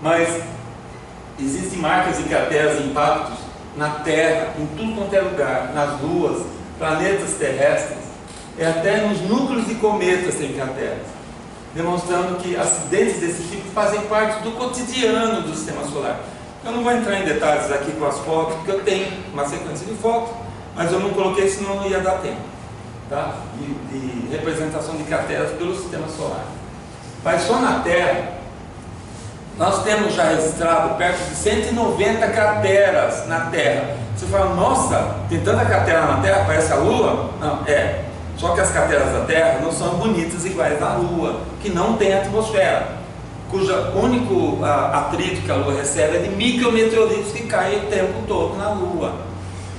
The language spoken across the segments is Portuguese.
Mas existem marcas de crateras e impactos na Terra, em tudo quanto é lugar, nas luas, planetas terrestres, e até nos núcleos de cometas tem crateras, demonstrando que acidentes desse tipo fazem parte do cotidiano do Sistema Solar. Eu não vou entrar em detalhes aqui com as fotos, porque eu tenho uma sequência de fotos, mas eu não coloquei, senão não ia dar tempo, tá? de representação de crateras pelo Sistema Solar. Mas só na Terra, nós temos já registrado perto de 190 crateras na Terra. Você fala, nossa, tem tanta cratera na Terra, parece a Lua? Não, é. Só que as crateras da Terra não são bonitas iguais à Lua, que não tem atmosfera, cujo único atrito que a Lua recebe é de micrometeoritos que caem o tempo todo na Lua.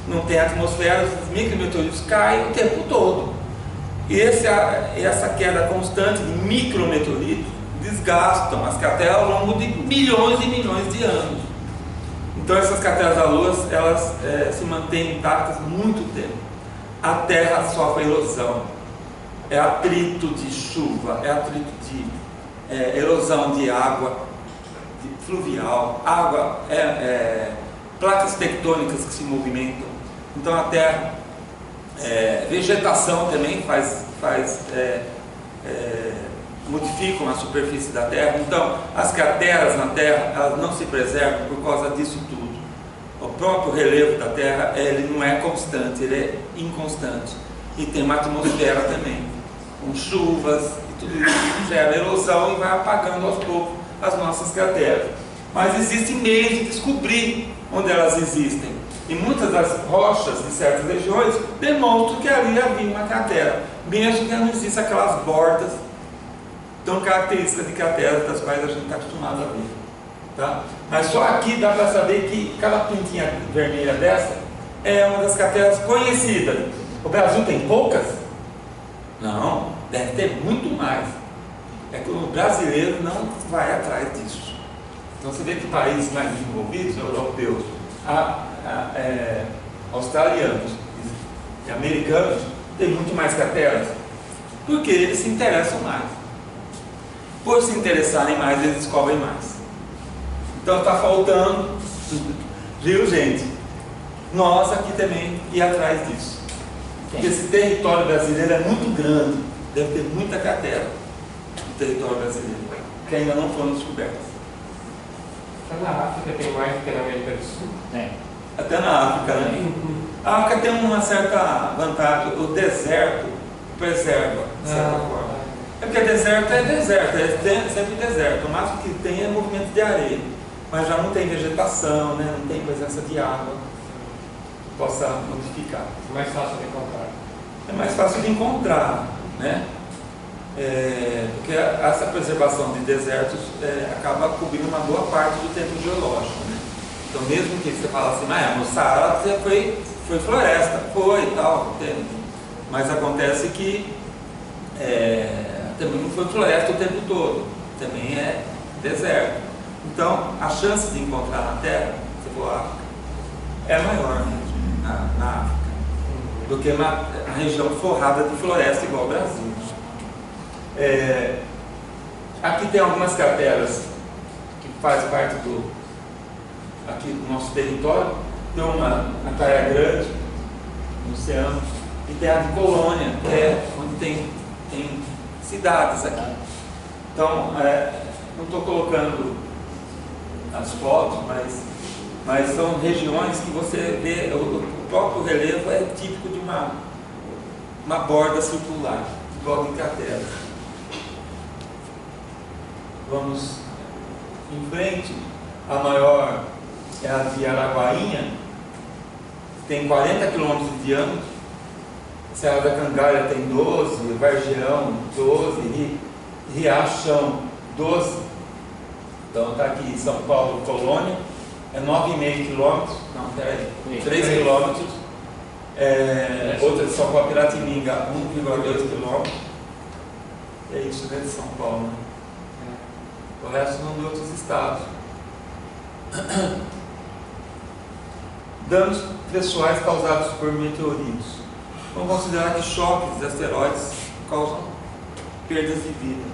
Não tem atmosfera, os micrometeoritos caem o tempo todo. E essa queda constante de micrometeoritos desgastam as crateras ao longo de milhões e milhões de anos. Então essas crateras da Lua, elas se mantêm intactas muito tempo. A Terra sofre erosão, é atrito de chuva, é atrito de erosão de água, de fluvial, água, placas tectônicas que se movimentam. Então a Terra, vegetação também modificam a superfície da Terra. Então as crateras na Terra, elas não se preservam por causa disso tudo. O próprio relevo da Terra, ele não é constante, ele é inconstante, e tem uma atmosfera também, com chuvas e tudo isso gera erosão e vai apagando aos poucos as nossas crateras. Mas existem meios de descobrir onde elas existem, e muitas das rochas de certas regiões demonstram que ali havia uma cratera, mesmo que não existam aquelas bordas tão características de crateras das quais a gente está acostumado a ver, tá? Mas só aqui dá para saber que cada pintinha vermelha dessa é uma das crateras conhecidas. O Brasil tem poucas? Não, deve ter muito mais. É que o brasileiro não vai atrás disso. Então você vê que países mais desenvolvidos, europeus, australianos e americanos, têm muito mais crateras, porque eles se interessam mais. Por se interessarem mais, eles descobrem mais. Então está faltando, viu, gente? Nós aqui também ir atrás disso. Porque esse território brasileiro é muito grande, deve ter muita cratera no território brasileiro, que ainda não foram descobertas. Até na África tem mais do que na América do Sul. Até na África, né? A África tem uma certa vantagem, o deserto preserva, de certa forma. É porque deserto é deserto, é sempre deserto, o máximo que tem é movimento de areia, mas já não tem vegetação, né? Não tem presença de água que possa modificar. Mais fácil de encontrar. É mais fácil de encontrar, né? Porque essa preservação de desertos acaba cobrindo uma boa parte do tempo geológico, né? Então mesmo que você fale assim, no Saara foi floresta, foi e tal, mas acontece que também não foi floresta o tempo todo, também é deserto. Então a chance de encontrar na Terra, se for África, é maior mesmo, na África, do que na região forrada de floresta igual o Brasil. Aqui tem algumas crateras que fazem parte aqui do nosso território. Tem uma na Praia Grande, no oceano, e tem a de Colônia, que é onde tem cidades aqui. Então, não estou colocando as fotos, mas são regiões que você vê, o próprio relevo é típico de uma borda circular, igual de cratera. Vamos em frente. A maior é a de Araguainha, tem 40 km de diâmetro. Serra da Cangalha tem 12, Vargeão 12, Riachão 12. Então está aqui São Paulo, Colônia, é 9,5 km, não, peraí, 3 km. Outra de São Paulo, Piratininga, 1,2 km. É isso, né, de São Paulo, né? O resto não de outros estados. Danos pessoais causados por meteoritos. Vamos considerar que choques de asteroides causam perdas de vida.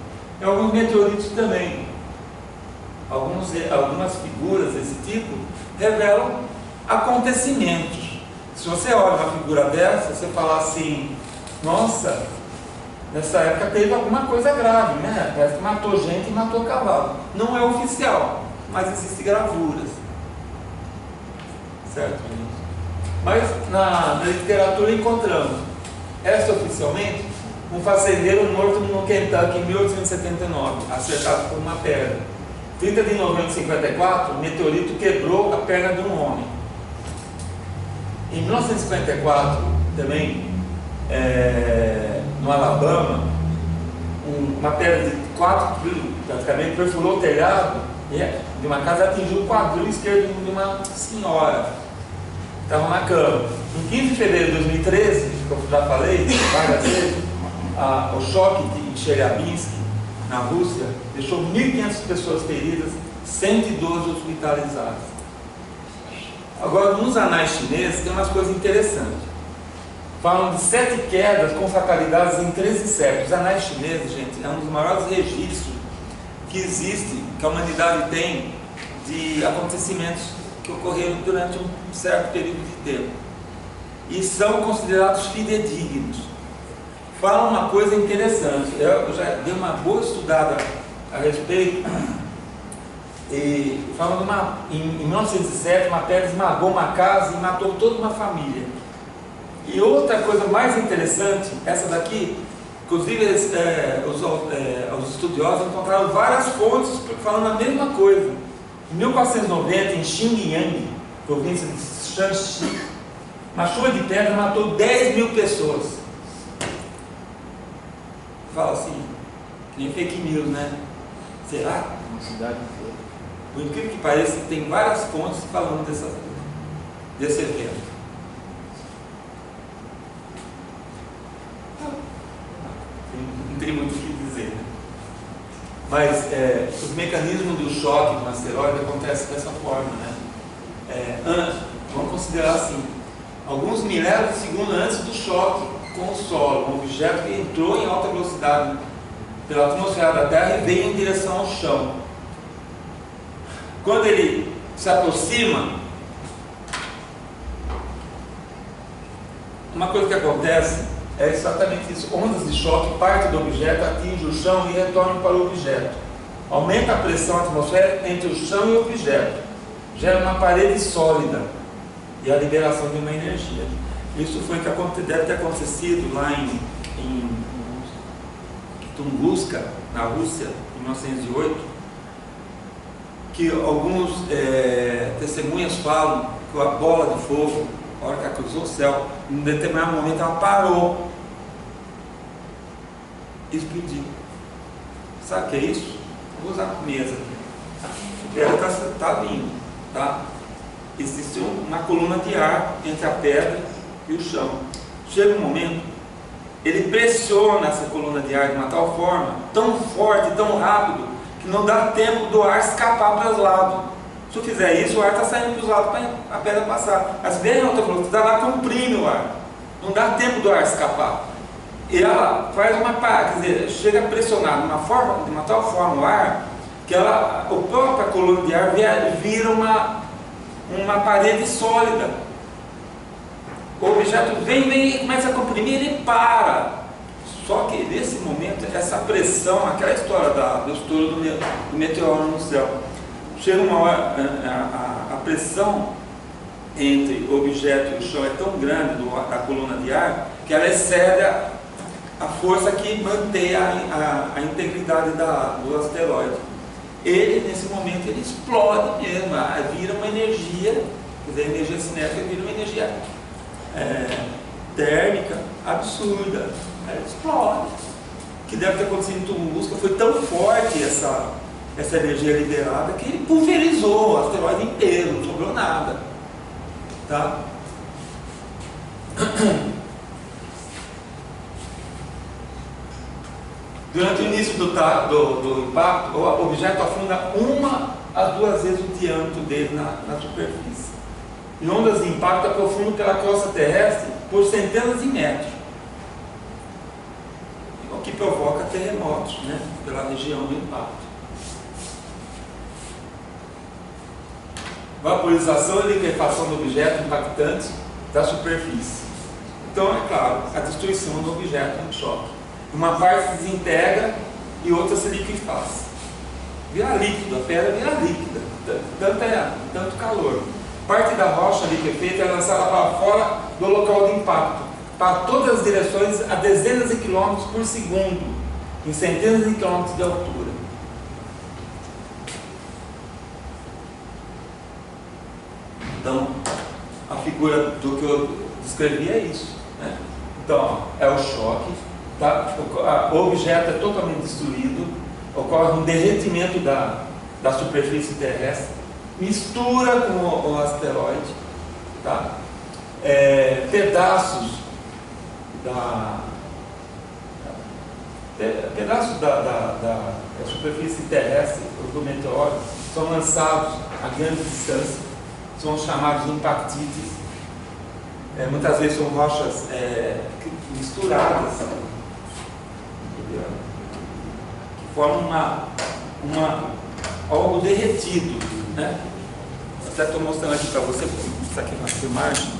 E alguns meteoritos também. algumas figuras desse tipo revelam acontecimentos. Se você olha uma figura dessa, você fala assim, nossa, nessa época teve alguma coisa grave, né? Parece que matou gente e matou cavalo. Não é oficial, mas existem gravuras. Certo, gente? Mas na literatura encontramos, extraoficialmente, um fazendeiro morto no Kentucky em 1879, acertado por uma pedra. 30 de novembro de 54, o meteorito quebrou a perna de um homem. Em 1954, também, no Alabama, uma pedra de 4 quilos, praticamente, perfurou o telhado de uma casa e atingiu o quadril esquerdo de uma senhora que estava na cama. Em 15 de fevereiro de 2013, como eu já falei várias vezes, o choque de Chelyabinsk, na Rússia, deixou 1.500 pessoas feridas, 112 hospitalizadas. Agora, nos anais chineses, tem umas coisas interessantes. Falam de 7 quedas com fatalidades em 13 séculos. Os anais chineses, gente, é um dos maiores registros que existe, que a humanidade tem, de acontecimentos que ocorreram durante um certo período de tempo. E são considerados fidedignos. Fala uma coisa interessante, eu já dei uma boa estudada a respeito, e falam em 1907 uma pedra esmagou uma casa e matou toda uma família. E outra coisa mais interessante, essa daqui, inclusive os estudiosos encontraram várias fontes falando a mesma coisa. Em 1490, em Xinjiang, província de Shanxi, uma chuva de pedra matou 10.000 pessoas. Fala assim, que nem fake news, né? Será? Uma cidade inteira. Por incrível que pareça, tem várias fontes falando desse evento. Não tem muito o que dizer, né? Mas os mecanismos do choque de um asteroide acontecem dessa forma, né? Vamos considerar assim, alguns milésimos de segundo antes do choque com o solo, um objeto que entrou em alta velocidade pela atmosfera da Terra e veio em direção ao chão. Quando ele se aproxima, uma coisa que acontece é exatamente isso: ondas de choque partem do objeto, atingem o chão e retornam para o objeto. Aumenta a pressão atmosférica entre o chão e o objeto, gera uma parede sólida e a liberação de uma energia. Isso foi o que deve ter acontecido lá em Tunguska, na Rússia, em 1908, que alguns testemunhas falam que a bola de fogo, a hora que ela cruzou o céu, em um determinado momento ela parou e explodiu. Sabe o que é isso? Vou usar a mesa aqui. Ela está vindo, tá? Existe uma coluna de ar entre a pedra e o chão. Chega um momento, ele pressiona essa coluna de ar de uma tal forma, tão forte, tão rápido, que não dá tempo do ar escapar para os lados. Se eu fizer isso, o ar está saindo para os lados para a pedra passar. Mas bem em alta velocidade, ela comprime o ar, não dá tempo do ar escapar. E ela faz uma parada, quer dizer, chega a pressionar de uma tal forma o ar, que a própria coluna de ar vira uma parede sólida. O objeto vem e começa a comprimir, ele para. Só que nesse momento, essa pressão, aquela história do estouro do meteoro no céu, chega uma hora, a pressão entre o objeto e o chão é tão grande da coluna de ar, que ela excede a força que mantém a integridade do asteroide. Ele, nesse momento, ele explode mesmo, vira uma energia, quer dizer, a energia cinética vira uma energia térmica absurda. Ela explode. O que deve ter acontecido em Tunguska foi tão forte essa energia liberada que ele pulverizou o asteroide inteiro, não sobrou nada. Tá? Durante o início do impacto, o objeto afunda 1 a 2 vezes o diâmetro dele na superfície. E ondas de impacto aprofundam pela crosta terrestre por centenas de metros, o que provoca terremotos, né, pela região do impacto. vaporização e liquefação do objeto impactante da superfície. Então, é claro, a destruição do objeto no choque. Uma parte se desintegra e outra se liquefaz. Vira líquido, a pedra vira líquida, tanto calor. Parte da rocha liquefeita é lançada para fora do local de impacto, para todas as direções a dezenas de quilômetros por segundo, em centenas de quilômetros de altura. Então, a figura do que eu descrevi é isso, né? Então, é o choque, tá? O objeto é totalmente destruído, ocorre um derretimento da superfície terrestre, mistura com o asteroide, tá? Pedaços da superfície terrestre do meteoro são lançados a grande distância, são chamados impactites. Muitas vezes são rochas misturadas, que formam algo derretido, né? Até estou mostrando aqui para você, isso aqui é uma filmagem.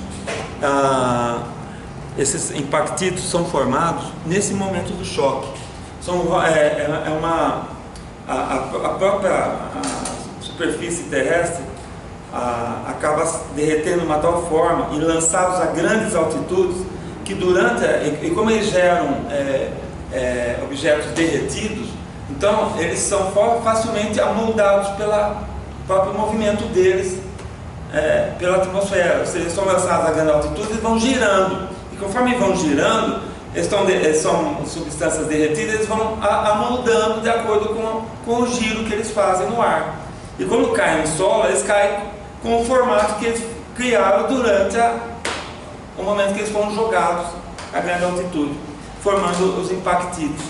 Esses impactitos são formados nesse momento do choque. A própria superfície terrestre acaba derretendo de uma tal forma e lançados a grandes altitudes que e como eles geram objetos derretidos, então eles são facilmente amoldados pelo próprio movimento deles pela atmosfera. Ou seja, eles são lançados a grande altitude e vão girando, e conforme vão girando, eles são substâncias derretidas, eles vão amoldando de acordo com o giro que eles fazem no ar. E quando caem no solo, eles caem com o formato que eles criaram durante o momento que eles foram jogados a grande altitude, formando os impactitos.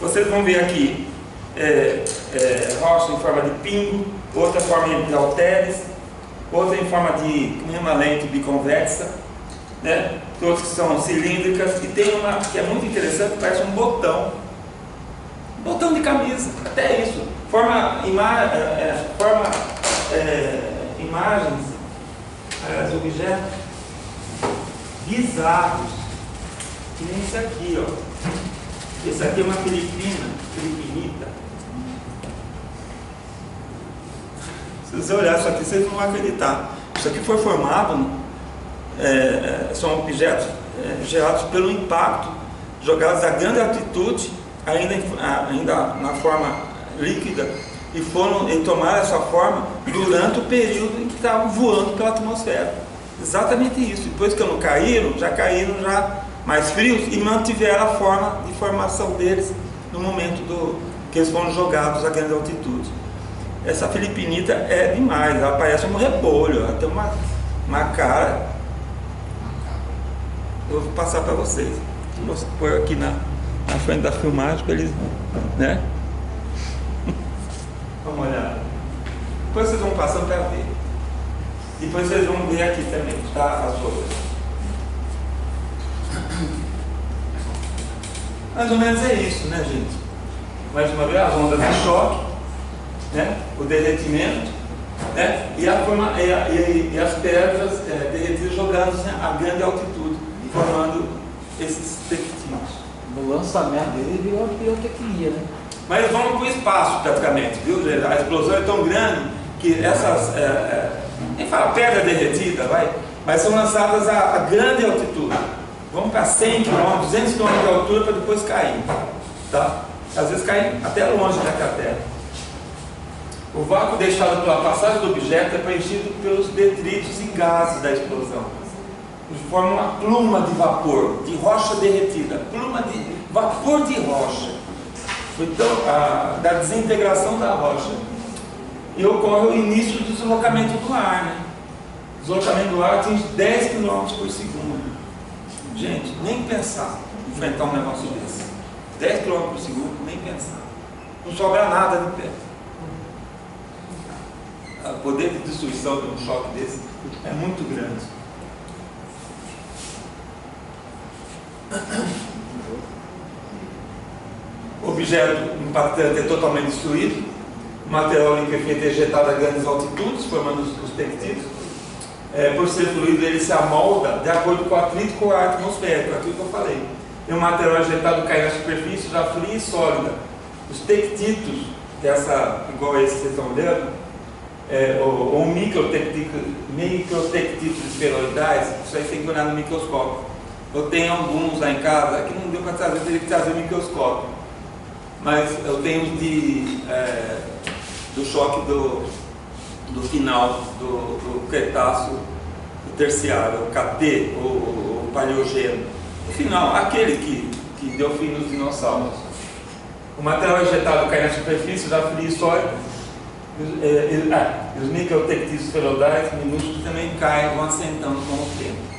Vocês vão ver aqui rocha em forma de pingo, outra forma de halteres, outra em forma de uma lente biconvexa, né? Outras que são cilíndricas, e tem uma que é muito interessante, parece um botão de camisa, até isso, forma imagens, objetos bizarros, que nem esse aqui, ó. Esse aqui é uma filipinita. Se você olhar isso aqui, vocês não vão acreditar. Isso aqui foi formado, são objetos gerados pelo impacto, jogados a grande altitude, ainda na forma líquida, e tomaram essa forma durante o período em que estavam voando pela atmosfera. Exatamente isso. Depois que não caíram, já caíram mais frios e mantiveram a forma de formação deles no momento que eles foram jogados a grande altitude. Essa filipinita é demais, ela parece um repolho, ela tem uma cara. Eu vou passar para vocês. Vou pôr aqui na frente da filmagem para eles, né? Vamos olhar. Depois vocês vão passando para ver. Depois vocês vão ver aqui também, tá? As outras. Mais ou menos é isso, né, gente? Mais uma vez, as ondas de choque, né? O derretimento, né? E as pedras derretidas jogadas, né, a grande altitude, formando esses pectinos. No lançamento dele virou uma pirotecnia, né? Mas vão para o espaço praticamente, viu? A explosão é tão grande que essas nem fala pedra derretida, mas são lançadas a grande altitude. Vão para 100 km, 200 km de altura para depois cair, tá? Às vezes caem até longe da cratera. O vácuo deixado pela passagem do objeto é preenchido pelos detritos e gases da explosão. Eles formam uma pluma de vapor, de rocha derretida, pluma de vapor de rocha. Então, da desintegração da rocha. E ocorre o início do deslocamento do ar, né? O deslocamento do ar atinge 10 km por segundo. Gente, nem pensar em enfrentar um negócio desse. 10 km por segundo, nem pensar. Não sobra nada de pé. O poder de destruição de um choque desse é muito grande. O objeto impactante é totalmente destruído, O material liquefeito é ejetado a grandes altitudes, formando os pectídeos. Por ser fluido, ele se amolda de acordo com o atrito com o ar atmosférico, aquilo que eu falei. E o material ejetado cai na superfície já fria e sólida. Os tectitos, igual esse que vocês estão olhando, ou microtectitos esferoidais, isso aí tem que olhar no microscópio. Eu tenho alguns lá em casa, que não deu para trazer, eu teria que trazer o microscópio. Mas eu tenho do choque do final do Cretáceo, do Terciário, o KT, o Paleogeno. O final, aquele que deu fim nos dinossauros. O material ejetado cai na superfície da fria e sólida. Os microtectídeos esferoidais minúsculos também caem, vão assentando com o tempo.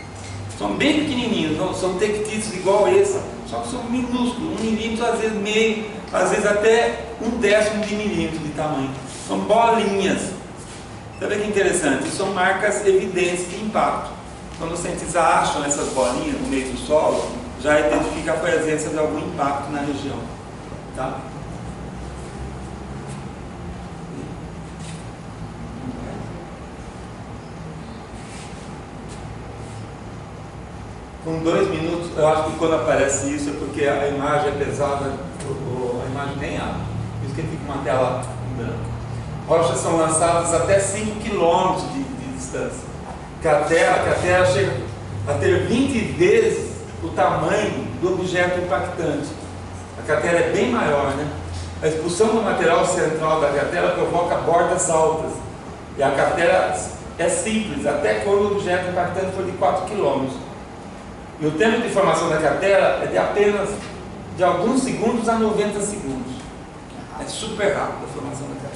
São bem pequenininhos, não? São tectídeos igual esse, só que são minúsculos, 1 milímetro, às vezes meio, às vezes até 1/10 de milímetro de tamanho. São bolinhas. Sabe que interessante? São marcas evidentes de impacto. Quando os cientistas acham essas bolinhas no meio do solo, já identifica a presença de algum impacto na região. Tá? Com 2 minutos, eu acho que quando aparece isso é porque a imagem é pesada, a imagem nem abre. Por isso que fica uma tela em branco. Rochas são lançadas até 5 km de distância. A Terra chega a ter 20 vezes o tamanho do objeto impactante. A cratera é bem maior, né? A expulsão do material central da cratera provoca bordas altas. E a cratera é simples, até quando o objeto impactante for de 4 km. E o tempo de formação da cratera é de apenas de alguns segundos a 90 segundos. É super rápido a formação da cratera.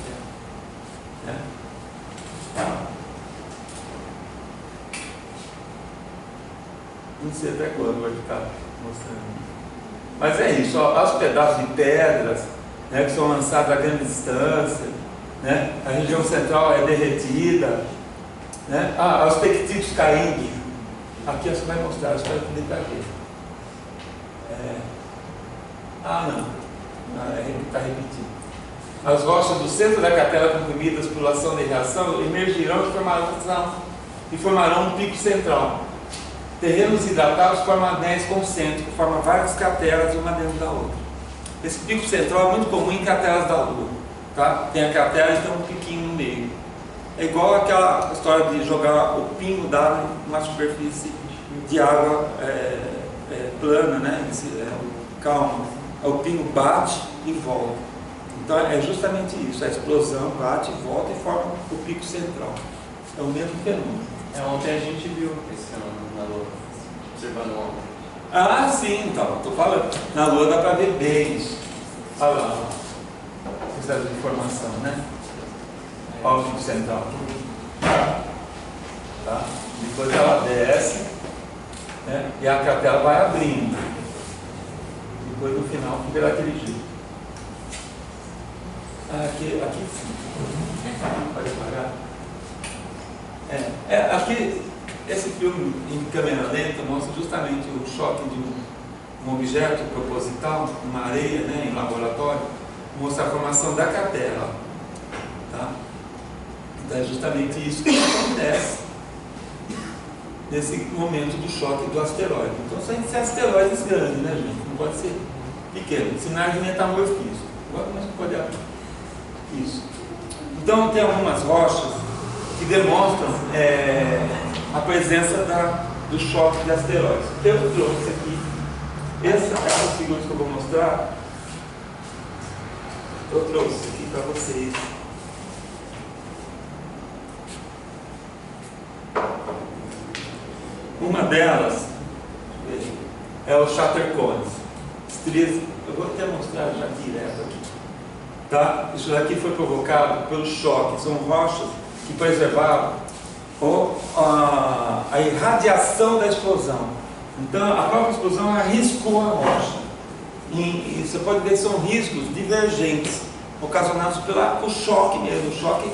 Não sei até quando vai ficar mostrando. Mas é isso, os pedaços de pedras, né, que são lançados a grande distância, né, a região central é derretida, né, os pectídeos caindo. Aqui você vai mostrar, eu espero que dê para ver. Está repetido. As rochas do centro da cratera comprimidas por ação de reação emergirão e formarão um pico central. Terrenos hidratados formam anéis concêntricos, formam várias crateras uma dentro da outra. Esse pico central é muito comum em crateras da Lua. Tá? Tem a cratera e tem um piquinho no meio. É igual aquela história de jogar o pingo d'água numa superfície de água plana, né? Calma. O pingo bate e volta. Então é justamente isso, a explosão bate, volta e forma o pico central. É o mesmo fenômeno. Ontem a gente viu esse ano na Lua, observando ontem. Sim, então, estou falando. Na Lua dá para ver bem isso. Olha lá, precisa de informação, né? Olha o pico central. Tá? Depois ela desce, né? E a cratera vai abrindo. Depois no final fica daquele jeito. Aqui sim. Pode apagar. Aqui, esse filme em câmera lenta mostra justamente o choque de um objeto proposital, uma areia, né, em laboratório, mostra a formação da cratera. Tá? Então é justamente isso que acontece nesse momento do choque do asteroide. Então são asteroides grandes, né, gente? Não pode ser pequeno. Sinais de metamorfismo. Agora nós podemos isso. Então tem algumas rochas que demonstram a presença do choque de asteroides. Eu trouxe aqui essas figuras que eu vou mostrar. Eu trouxe aqui para vocês. Uma delas é o Shatter Cones. Eu vou até mostrar já direto aqui. Tá? Isso daqui foi provocado pelo choque. São rochas que preservavam a irradiação da explosão. Então a própria explosão arriscou a rocha. E você pode ver que são riscos divergentes, ocasionados pelo choque mesmo. O choque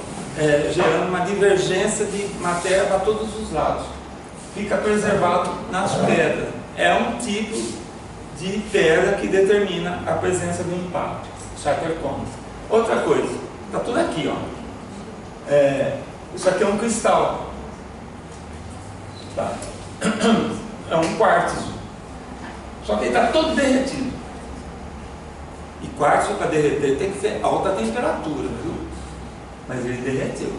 gerando uma divergência de matéria para todos os lados. Fica preservado nas pedras. É um tipo de pedra que determina a presença do impacto. Shatter Cones. Outra coisa, Está tudo aqui, ó. Isso aqui é um cristal. Tá? É um quartzo. Só que ele está todo derretido. E quartzo, para derreter, tem que ser alta temperatura, viu? Mas ele derreteu.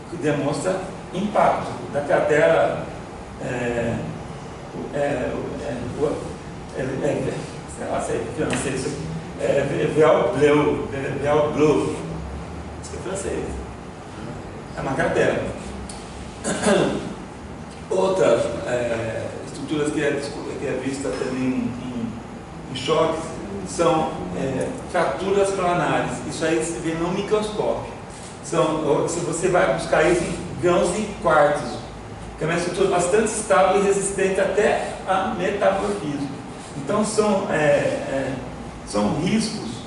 O que demonstra impacto da cratera. Sei lá se é francês isso aqui. Velbleu. Isso é francês. É uma cratera. Outras estruturas que é vista também em choques são fraturas planares. Isso aí se vê no microscópio. Se você vai buscar isso em grãos de quartzo, que é uma estrutura bastante estável e resistente até a metamorfismo. Então são riscos,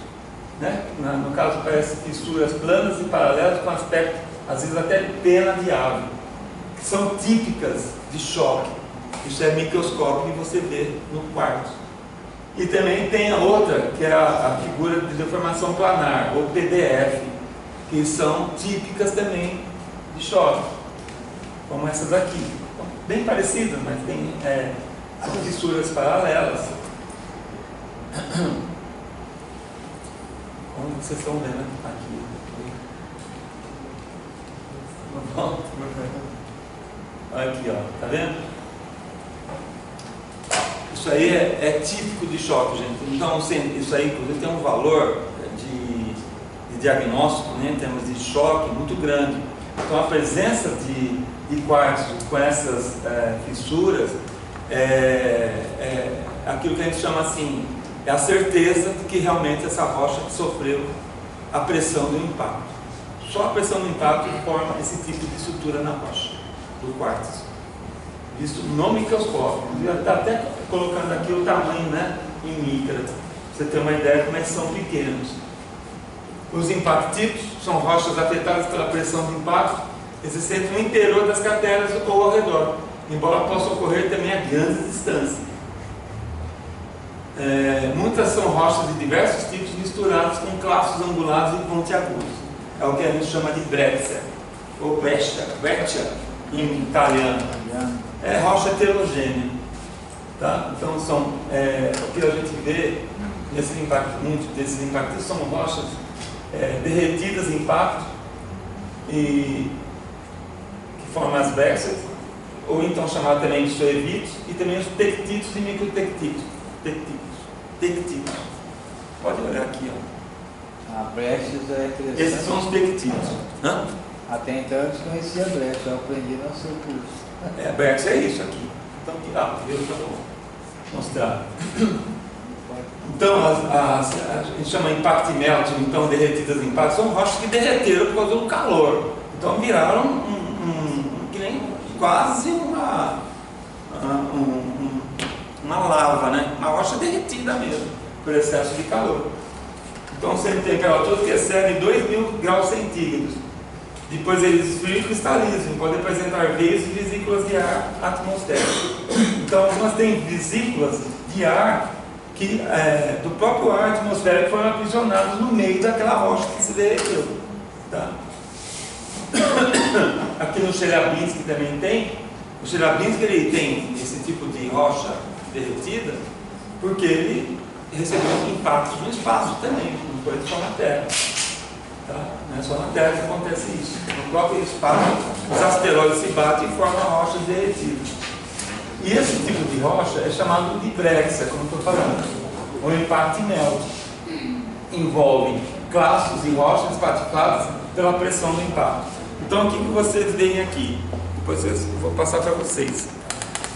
né? No caso parece fissuras planas e paralelas com aspecto, às vezes até pena de ave, que são típicas de choque. Isso é microscópio e você vê no quartzo. E também tem a outra, que é a figura de deformação planar, ou PDF, que são típicas também de choque, como essas aqui. Bem parecidas, mas tem são fissuras paralelas. Como vocês estão vendo aqui. Aqui, ó, tá vendo? Isso aí é típico de choque, gente. Então, isso aí, inclusive, tem um valor de diagnóstico, né, em termos de choque, muito grande. Então, a presença de quartzo com essas fissuras é aquilo que a gente chama assim, é a certeza de que realmente essa rocha sofreu a pressão do impacto. Só a pressão do impacto forma esse tipo de estrutura na rocha do quartzo. Visto no microscópio. Está até colocando aqui o tamanho, né, em micra, para você ter uma ideia de como é que são pequenos. Os impactípicos são rochas afetadas pela pressão do impacto existente no interior das crateras ou ao redor, embora possa ocorrer também a grandes distâncias. Muitas são rochas de diversos tipos misturadas com classos angulados e pontiagudos. É o que a gente chama de breccia, ou breccia em italiano. É rocha heterogênea. Tá? Então são o que a gente vê nesses impactos, muitos desses impactos são rochas derretidas em impacto e que formam as breccias, ou então chamado também de soevites, e também os tectitos e microtectitos. Tectitos. Pode olhar aqui, ó. A brechas é interessante. Esses são os tectitos. Até então eu desconhecia a brecha, eu aprendi no seu curso. A brecha é isso aqui. Então, eu já vou mostrar. Então, a gente chama impact melt, então derretidas em impacto, são rochas que derreteram por causa do calor. Então viraram que nem quase uma lava, né? Uma rocha derretida mesmo, por excesso de calor. Então você tem temperaturas que excedem 2.000 graus centígrados. Depois eles esfriam e cristalizam, podem apresentar veias e vesículas de ar atmosférico. Então algumas têm vesículas de ar que do próprio ar atmosférico foram aprisionados no meio daquela rocha que se derreteu. Tá? Aqui no Chelyabinsk também tem. O Chelyabinsk ele tem esse tipo de rocha derretida porque ele recebeu impactos no espaço também, não foi só na Terra. Tá? Não é só na Terra que acontece isso. No próprio espaço, os asteroides se batem e formam rochas derretidas. E esse tipo de rocha é chamado de breccia, como estou falando. O impact melt envolve clastos e rochas espatifadas pela pressão do impacto. Então, o que vocês veem aqui? Depois eu vou passar para vocês.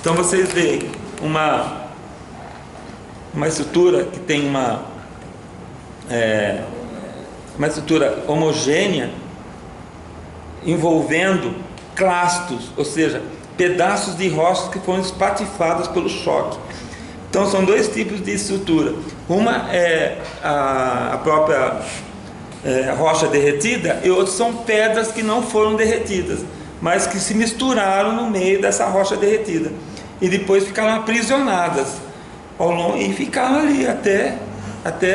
Então, vocês veem uma estrutura que tem uma estrutura homogênea envolvendo clastos, ou seja, pedaços de rochas que foram espatifadas pelo choque. Então são dois tipos de estrutura. Uma é a própria rocha derretida, e outras são pedras que não foram derretidas, mas que se misturaram no meio dessa rocha derretida e depois ficaram aprisionadas ao longo, e ficaram ali até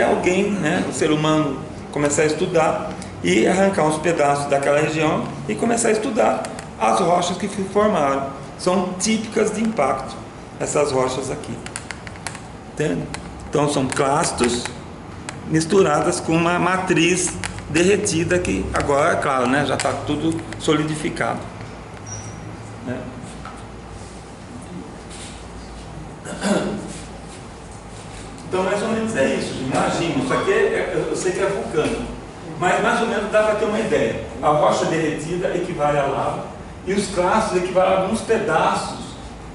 alguém, né, o ser humano começar a estudar e arrancar uns pedaços daquela região e começar a estudar as rochas que se formaram. São típicas de impacto, essas rochas aqui. Entende? Então são clastos misturadas com uma matriz derretida que agora, é claro, né, já está tudo solidificado, né? Então mais ou menos é isso. Imagina, isso aqui eu sei que é vulcânico, mas mais ou menos dá para ter uma ideia. A rocha derretida equivale à lava e os clastos equivalem a alguns pedaços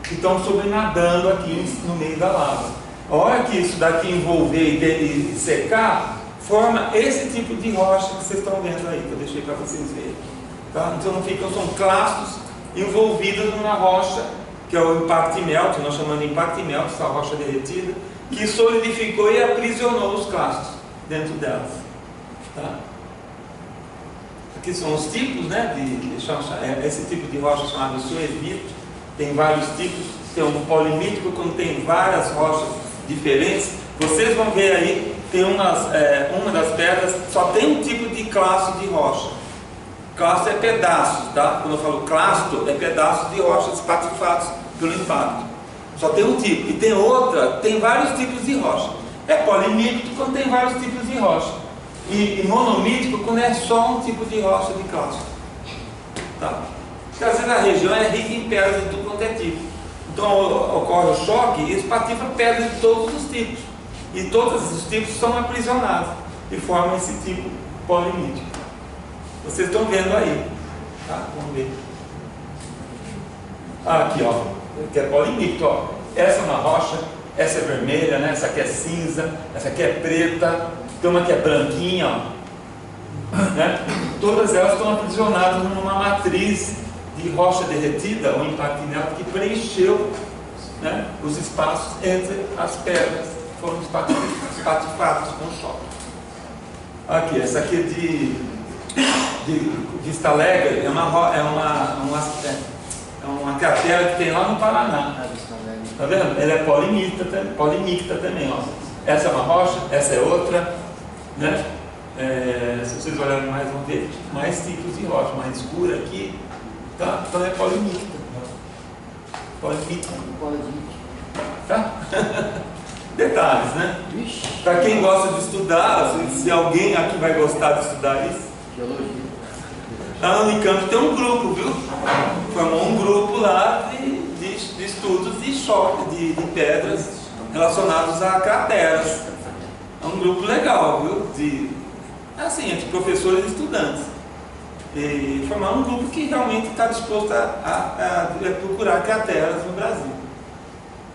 que estão sobrenadando aqui no meio da lava. A hora que isso daqui envolver e secar, forma esse tipo de rocha que vocês estão vendo aí, que eu deixei para vocês verem. Tá? Então não ficam, são clastos envolvidos numa rocha, que é o impact melt, nós chamamos de impact melt, essa rocha derretida, que solidificou e aprisionou os clastos dentro delas. Tá? Aqui são os tipos, né, esse tipo de rocha chamado suezito, tem vários tipos, tem um polimítico, quando tem várias rochas diferentes. Vocês vão ver aí, tem uma das pedras, só tem um tipo de clasto de rocha. Clasto é pedaços, tá? Quando eu falo clasto, é pedaços de rochas espatifados pelo impacto. Só tem um tipo. E tem outra, tem vários tipos de rocha. É polimítico quando tem vários tipos de rocha. E monomítico quando é só um tipo de rocha de clasto. Tá? Porque às vezes a região é rica em pedras de tudo quanto é tipo. Então ocorre o choque e espatifa pedras de todos os tipos. E todos os tipos são aprisionados e formam esse tipo polimítico. Vocês estão vendo aí. Tá? Vamos ver. Aqui, ó. Que é polimítico, ó. Essa é uma rocha, essa é vermelha, né? Essa aqui é cinza, essa aqui é preta, tem uma que é branquinha, ó. Né? Todas elas estão aprisionadas numa matriz de rocha derretida, ou impact melt, que preencheu, né, os espaços entre as pedras que foram espatifados com o choque. Aqui, essa aqui de Vista Alegre é uma cratera que tem lá no Paraná. Tá vendo? Ela é polimícta também, ó. Essa é uma rocha, essa é outra, né? Se vocês olharem mais, vão ver mais tipos de rocha, mais escura aqui, tá? Então é polimícta. Tá? Detalhes, né? Para quem gosta de estudar, se alguém aqui vai gostar de estudar isso, Geologia. a Unicamp tem um grupo, viu? Formou um grupo lá de estudos de choque de pedras relacionados a crateras. É um grupo legal, viu? Entre professores e estudantes. E formar um grupo que realmente está disposto a procurar crateras no Brasil.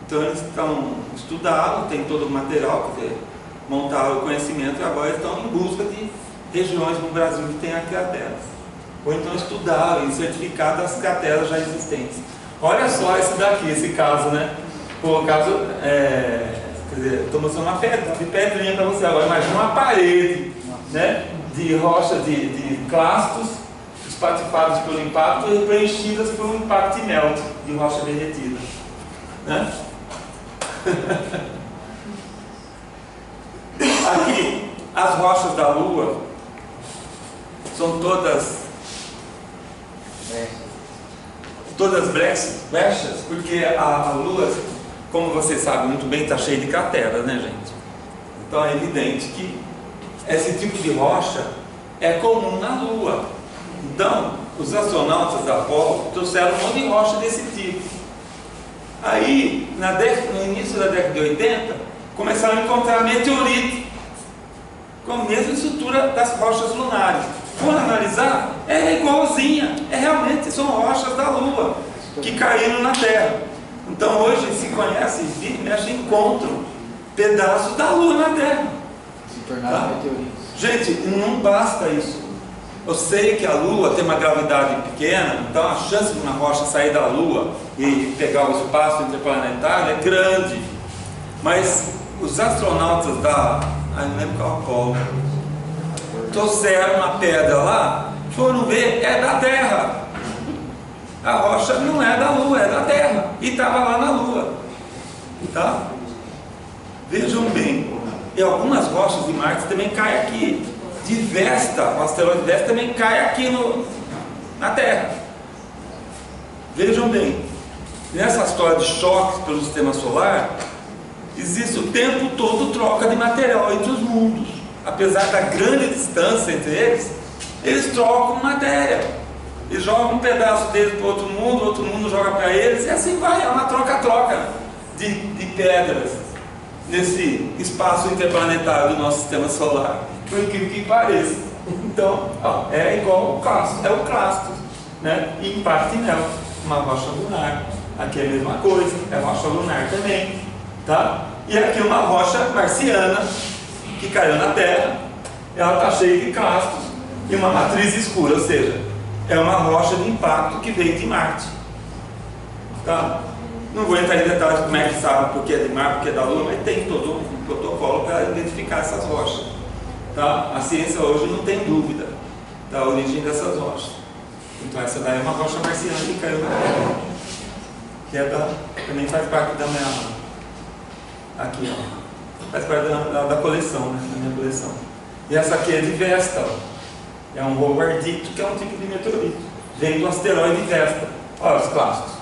Então eles estudaram, tem todo o material, quer dizer, montaram o conhecimento e agora estão em busca de regiões no Brasil que tenham crateras. Ou então estudaram e certificaram as crateras já existentes. Olha só esse daqui, esse caso, né? Pô, caso, quer dizer, estou mostrando uma pedrinha para você agora, imagina uma parede, né, de rocha, de clastos espatifados pelo impacto e preenchidas por um impact melt de rocha derretida, né? Aqui, as rochas da Lua são todas brechas, porque a Lua, como vocês sabem muito bem, está cheia de crateras, né, gente? Então é evidente que esse tipo de rocha é comum na Lua. Então, os astronautas da Apollo trouxeram um monte de rocha desse tipo. Aí, no início da década de 80, começaram a encontrar meteorito com a mesma estrutura das rochas lunares. Quando analisar, é igualzinha, realmente são rochas da Lua que caíram na Terra. Então hoje se conhece e mexe, encontram pedaços da Lua na Terra. Se tornaram meteoritos. Gente, não basta isso. Eu sei que a Lua tem uma gravidade pequena, então a chance de uma rocha sair da Lua e pegar o espaço interplanetário é grande. Mas os astronautas não lembro qual Apollo, trouxeram uma pedra lá, foram ver, é da Terra. A rocha não é da Lua, é da Terra. E estava lá na Lua. Tá? Vejam bem. E algumas rochas de Marte também caem aqui. de Vesta, o asteroide Vesta também cai aqui na Terra. Vejam bem, nessa história de choques pelo sistema solar, existe o tempo todo troca de material entre os mundos. Apesar da grande distância entre eles, eles trocam matéria. Eles jogam um pedaço deles para outro mundo joga para eles, e assim vai, é uma troca-troca de pedras nesse espaço interplanetário do nosso sistema solar, por incrível que pareça. Então, é igual o Clastos, né? E Impactinel, uma rocha lunar. Aqui é a mesma coisa, é rocha lunar também, tá? E aqui uma rocha marciana que caiu na Terra, ela está cheia de clastos e uma matriz escura, ou seja, é uma rocha de impacto que veio de Marte, tá? Não vou entrar em detalhes como é que sabe porque é de Marte, porque é da Lua, mas tem todo um protocolo para identificar essas rochas, tá? A ciência hoje não tem dúvida da origem dessas rochas. Então essa daí é uma rocha marciana que caiu na Terra, que também faz parte da minha, aqui, ó, faz parte da coleção, né? Da minha coleção. E essa aqui é de Vesta, ó. É um rovardito, que é um tipo de meteorito, vem do asteroide Vesta. Olha os clastos,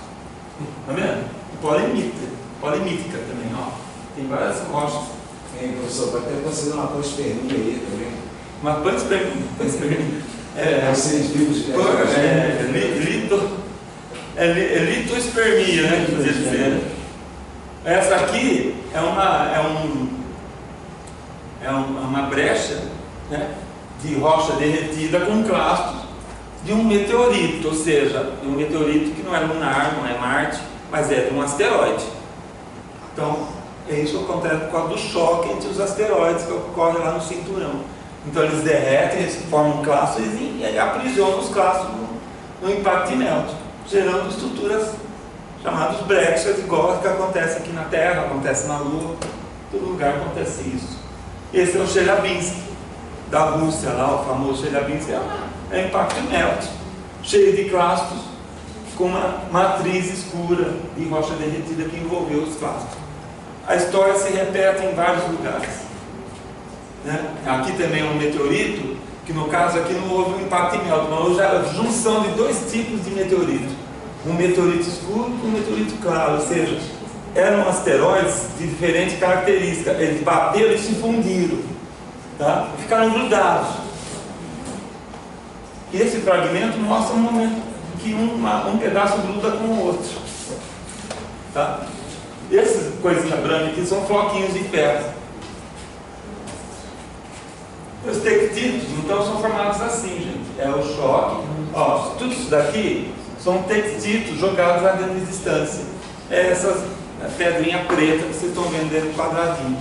tá vendo? Polimítica também, ó. Tem várias rochas. Professor, pode até fazer uma panspermia aí também. Uma panspermia. Vocês vivos litospermia, né? Que dizer. Essa aqui é uma brecha, né, de rocha derretida com clastos de um meteorito, ou seja, de um meteorito que não é lunar, não é Marte, mas é de um asteroide. Então, isso acontece por causa do choque entre os asteroides que ocorre lá no cinturão. Então eles derretem, eles formam clastos e aprisionam os clastos no impacto néutico, gerando estruturas chamadas brechas, igual que acontece aqui na Terra, acontece na Lua, em todo lugar acontece isso. Esse é o Chelyabinsk, da Rússia, lá, o famoso Chelyabinsk, é impacto néutico, cheio de clastos, com uma matriz escura de rocha derretida que envolveu os clastos. A história se repete em vários lugares, né? Aqui também é um meteorito, que no caso aqui não houve um impacto néutico, mas houve a junção de dois tipos de meteorito, um meteorito escuro e um meteorito claro, ou seja, eram asteroides de diferentes características, eles bateram e se fundiram, tá? E ficaram grudados. E esse fragmento mostra um momento que um pedaço gruda com o outro, tá? Essas coisinhas brancas aqui são floquinhos de ferro. Os tectitos, então, são formados assim, gente. É o choque. Ó, tudo isso daqui são tectitos jogados a grande distância. É essas pedrinha preta que vocês estão vendo dentro do quadradinho,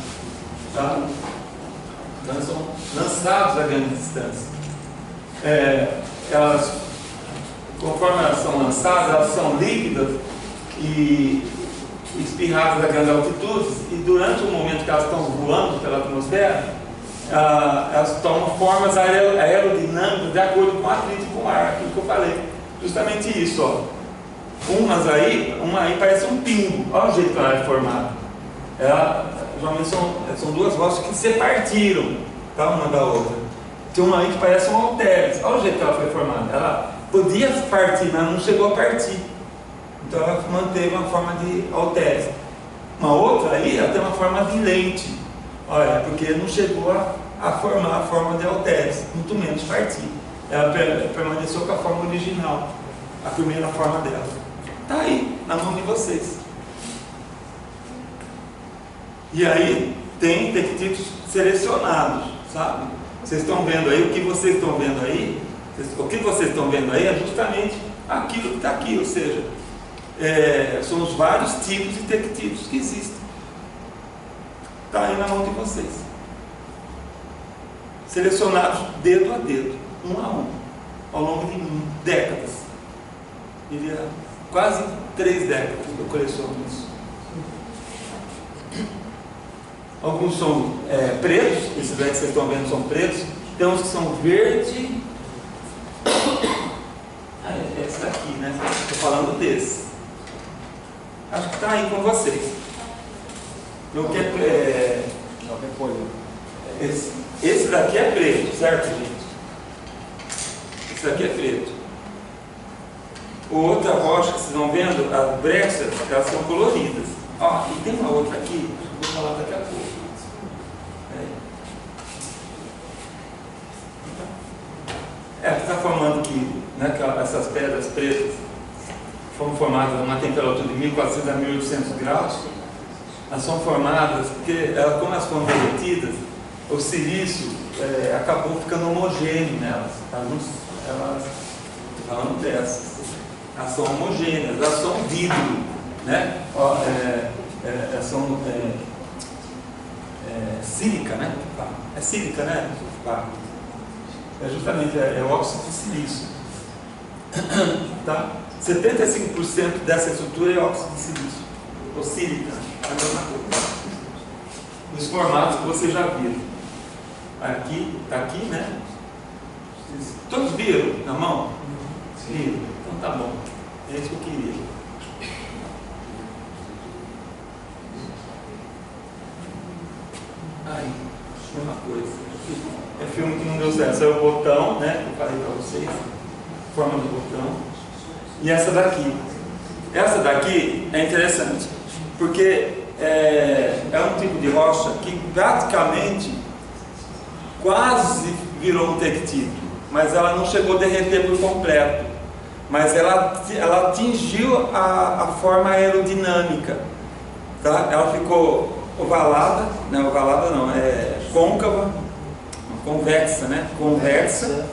tá? Então, são lançados a grande distância. Elas, conforme elas são lançadas, elas são líquidas e espirradas a grandes altitudes, e durante o momento que elas estão voando pela atmosfera, elas tomam formas aerodinâmicas de acordo com o atrito com o ar, aquilo que eu falei. Justamente isso, ó. Uma aí parece um pingo, olha o jeito que ela é formada. Geralmente são duas rochas que se partiram, tá, uma da outra. Tem uma aí que parece um halteres, olha o jeito que ela foi formada. Ela podia partir, mas não chegou a partir. Então ela manteve uma forma de halteres. Uma outra aí, ela tem uma forma de lente. Olha, porque não chegou a formar a forma de halteres, muito menos partir. Ela permaneceu com a forma original, a primeira forma dela. Está aí, na mão de vocês. E aí, tem tectitos selecionados, sabe? Vocês estão vendo aí, o que vocês estão vendo aí é justamente aquilo que está aqui, ou seja, são os vários tipos de tectitos que existem. Está aí na mão de vocês. Selecionados dedo a dedo, um a um, ao longo de décadas. Diria, quase 3 décadas que eu coleciono isso. Alguns são pretos, esses aí que vocês estão vendo são pretos. Tem uns que são verde. Esse daqui, né? Estou falando desse. Acho que está aí com vocês. Esse daqui é preto, certo, gente? Esse daqui é preto. Outra rocha que vocês vão vendo, as brechas, elas são coloridas. Ó, e tem uma outra aqui, vou falar daqui a pouco. Está formando aqui, né, que essas pedras pretas foram formadas a uma temperatura de 1400 a 1800 graus. Elas são formadas porque, como elas foram derretidas, o silício acabou ficando homogêneo nelas. Estou falando dessas. Elas são homogêneas, elas são vidro, né? Elas são sílica, né? É sílica, né? É justamente o óxido de silício. Tá? 75% dessa estrutura é óxido de silício, ou sílica, é a mesma coisa. Os formatos que vocês já viram. Aqui, tá aqui, né? Todos viram na mão? Viram. Então tá bom. É isso que eu queria. Aí, mesma coisa. É filme que não deu certo. Esse é o botão, né? Que eu falei para vocês. Forma do botão. E essa daqui. Essa daqui é interessante. Porque é um tipo de rocha que praticamente quase virou um tectito. Mas ela não chegou a derreter por completo. Mas ela atingiu a forma aerodinâmica. Tá? Ela ficou ovalada. Não, ovalada não. Côncava. Convexa, né? Convexa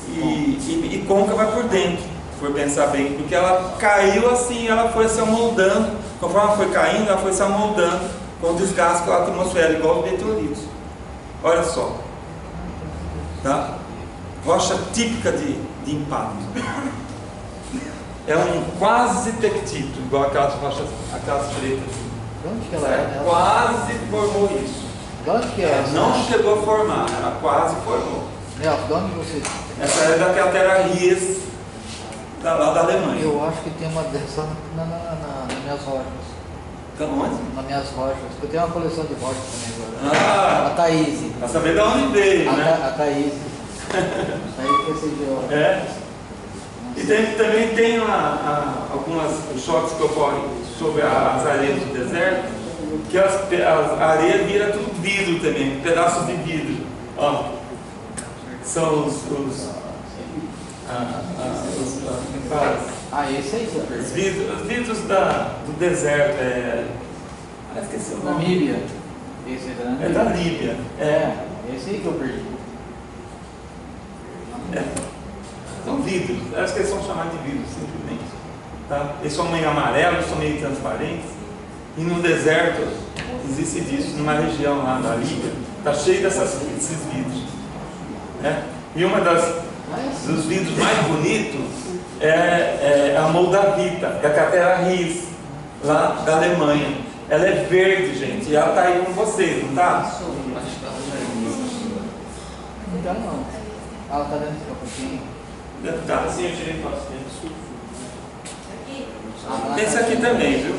e côncava por dentro, se for pensar bem, porque ela caiu assim, ela foi se amoldando, conforme ela foi caindo, ela foi se amoldando com o desgaste da atmosfera, igual os meteoritos. Olha só, tá? Rocha típica de impacto. É um quase tectito, igual aquelas rochas, aquelas pretas. Onde que ela é? Quase formou isso. De onde que é? Não chegou a formar, ela quase formou. Nelson, de onde você... Essa é da Cratera Ries, lá da Alemanha. Eu acho que tem uma dessas nas minhas rochas. Então onde? Nas minhas rochas. Eu tenho uma coleção de rochas também agora. Ah! A Thaís. Pra saber de onde veio, né? A Thaís. Aí recebeu. E também tem alguns choques que ocorrem sobre as areias do deserto, que a areia vira tudo vidro também, pedaços de vidro. Ó, são os esse aí que eu perdi. os vidros do deserto. Esqueci o nome. Namíbia. Esse é da Namíbia. É da Líbia. Esse aí que eu perdi. São vidros, acho que eles são chamados de vidros, simplesmente. Tá? Eles são meio amarelos, são meio transparentes. E no deserto existe disso, numa região lá da Líbia, está cheio desses vidros. Né? E dos vidros mais bonitos é a Moldavita, que é a Cratera Ries, lá da Alemanha. Ela é verde, gente, e ela está aí com vocês, não está? Então não. Ela está dentro do capuchinho. Deve estar. Assim eu tirei foto dele. Tem esse aqui também, viu?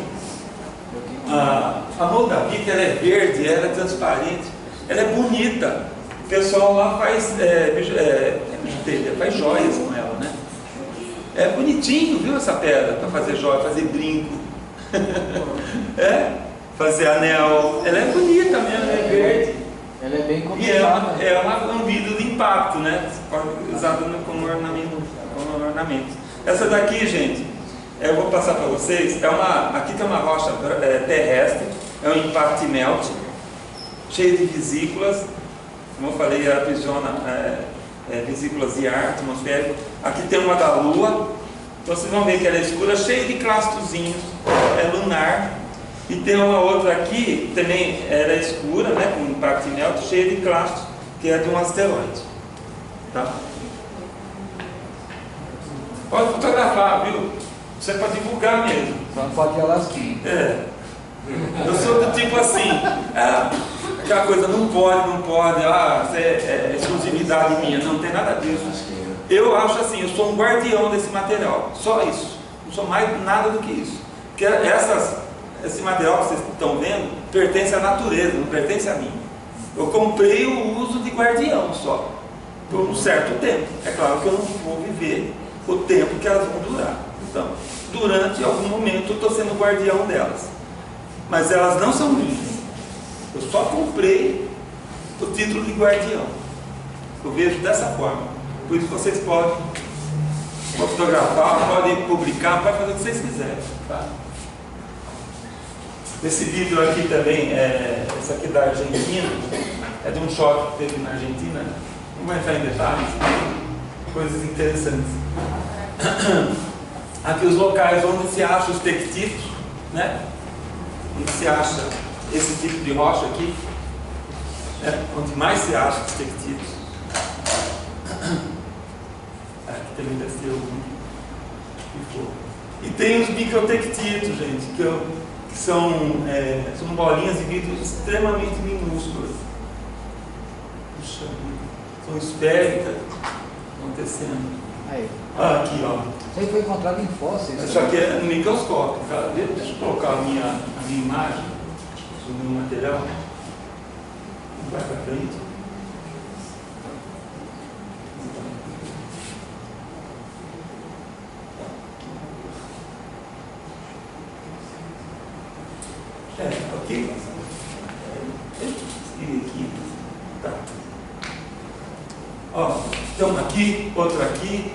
A Moldavita, ela é verde, ela é transparente, ela é bonita. O pessoal lá faz joias com ela, né? É bonitinho, viu, essa pedra, para fazer joia, fazer brinco. Fazer anel. Ela é bonita mesmo, é verde. Ela é bem E complicada. é um vidro de impacto, né? Você pode usar como ornamento. Essa daqui, gente, eu vou passar para vocês. Aqui tem uma rocha terrestre, é um impact melt, cheio de vesículas. Como eu falei, ela aprisiona vesículas de ar atmosférico. Aqui tem uma da Lua. Então vocês vão ver que ela é escura, cheia de clastozinhos, é lunar. E tem uma outra aqui, também ela é escura, né, com impact melt, cheia de clastos, que é de um asteroide. Tá? Pode fotografar, viu? Isso é para divulgar mesmo. Só não pode ir a lasquinha. Eu sou do tipo assim, aquela coisa, não pode, isso é exclusividade minha, não tem nada disso. Eu acho assim, eu sou um guardião desse material, só isso. Não sou mais nada do que isso. Porque esse material que vocês estão vendo pertence à natureza, não pertence a mim. Eu comprei o uso de guardião só, por um certo tempo. É claro que eu não vou viver o tempo que elas vão durar. Então, durante algum momento eu estou sendo guardião delas. Mas elas não são minhas. Eu só comprei o título de guardião. Eu vejo dessa forma. Por isso vocês podem fotografar, podem publicar, podem fazer o que vocês quiserem. Tá? Esse vídeo aqui também, esse aqui da Argentina, é de um choque que teve na Argentina. Não vou entrar em detalhes, coisas interessantes. Aqui os locais onde se acha os tectitos, né? Onde se acha esse tipo de rocha aqui, onde mais se acha os tectitos. Aqui também deve ser algum. E tem os microtectitos, gente, que são bolinhas de vidro extremamente minúsculas. Puxa vida, são esféricas acontecendo. Aí. Aqui, ó. Isso aí foi encontrado em fósseis. Isso aqui é no microscópio, cara. Deixa eu colocar a minha imagem sobre o material. Vai para frente. Aqui. Aqui. Tá. Ó, tem uma aqui, outra aqui,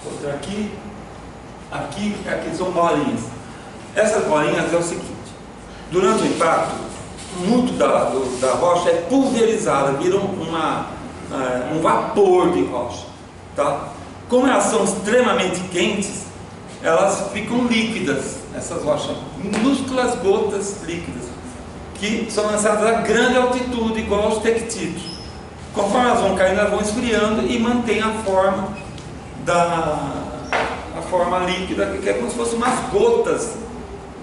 outra aqui, aqui são bolinhas. Essas bolinhas é o seguinte: durante o impacto, muito da rocha é pulverizada, vira um vapor de rocha, tá? Como elas são extremamente quentes, elas ficam líquidas, essas rochas, minúsculas gotas líquidas, que são lançadas a grande altitude, igual aos tectitos. Conforme elas vão caindo, elas vão esfriando e mantém a forma líquida, que é como se fossem umas gotas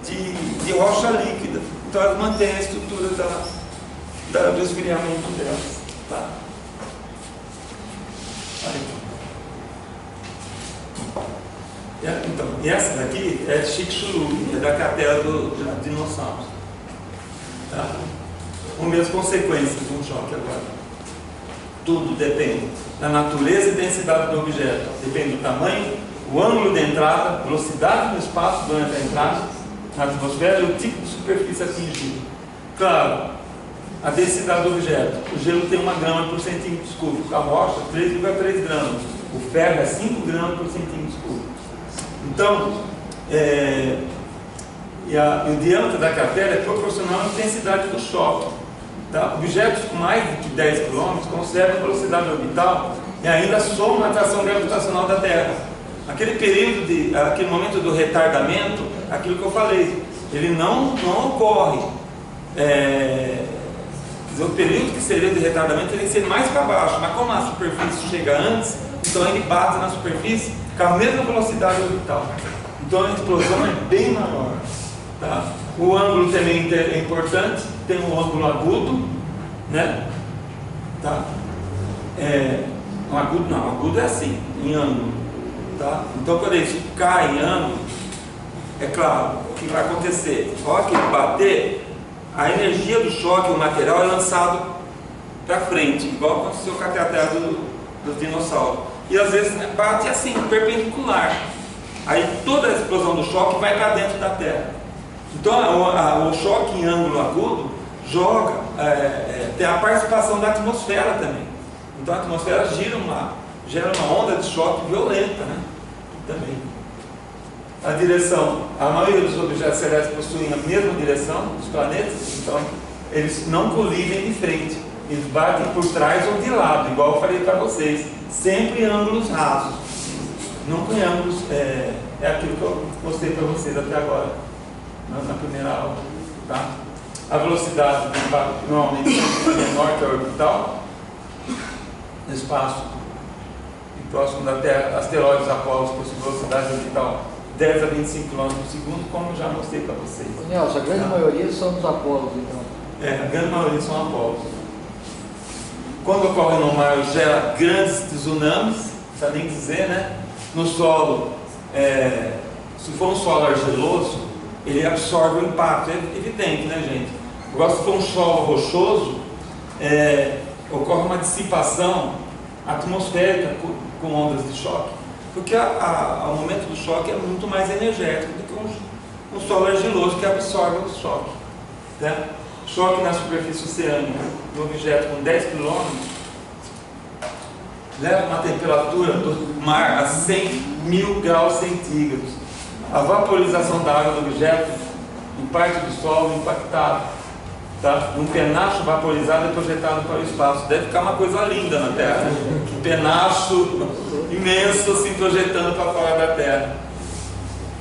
de rocha líquida. Então elas mantêm a estrutura do esfriamento delas. Tá? Então, e essa daqui é Chicxulub, é da cratera dos dinossauros. Tá? Vamos ver as consequências de um choque agora. Tudo depende da natureza e densidade do objeto. Depende do tamanho, o ângulo de entrada, velocidade do espaço durante a entrada na atmosfera e o tipo de superfície atingida. Claro, a densidade do objeto. O gelo tem 1 grama por centímetro cúbico. A rocha, 3,3 gramas. O ferro é 5 gramas por centímetro cúbico. Então, o diâmetro da cratera é proporcional à intensidade do choque. Tá? Objetos com mais de 10 km conservam velocidade orbital e ainda somam a atração gravitacional da Terra. Aquele momento do retardamento, aquilo que eu falei, ele não ocorre. O período que seria de retardamento teria que ser mais para baixo, mas como a superfície chega antes, então ele bate na superfície com a mesma velocidade orbital. Então a explosão é bem maior. Tá? O ângulo também é importante, tem um ângulo agudo, né? Tá? Agudo é assim, em ângulo. Tá? Então quando isso cai em ângulo, é claro, o que vai acontecer? A hora que ele bater, a energia do choque, o material é lançado para frente, igual aconteceu com a cratera dos dinossauros. E às vezes bate assim, perpendicular. Aí toda a explosão do choque vai para dentro da Terra. Então o choque em ângulo agudo tem a participação da atmosfera também. Então a atmosfera gera uma onda de choque violenta, né? Também. A direção, a maioria dos objetos celestes possuem a mesma direção dos planetas, então eles não colidem de frente, eles batem por trás ou de lado, igual eu falei para vocês, sempre em ângulos rasos, nunca em ângulos, é aquilo que eu mostrei para vocês até agora, na primeira aula. Tá? A velocidade do impacto normalmente é menor que a orbital, no espaço próximo da Terra, asteroides Apolo possuem velocidade orbital 10 a 25 km por segundo, como eu já mostrei para vocês. Nelson, a grande maioria são dos Apolos, então. A grande maioria são Apolos. Quando ocorre no mar, gera grandes tsunamis, não precisa nem dizer, né? No solo, se for um solo argiloso, ele absorve o impacto, é evidente, né, gente? Agora, se for um solo rochoso, ocorre uma dissipação atmosférica com ondas de choque, porque o momento do choque é muito mais energético do que um solo argiloso que absorve o choque, né? Choque na superfície oceânica de um objeto com 10 km leva uma temperatura do mar a 100.000 graus centígrados. A vaporização da água do objeto em parte do solo impactado, tá? Um penacho vaporizado é projetado para o espaço. Deve ficar uma coisa linda na Terra, né? Um penacho imenso assim projetando para fora da Terra.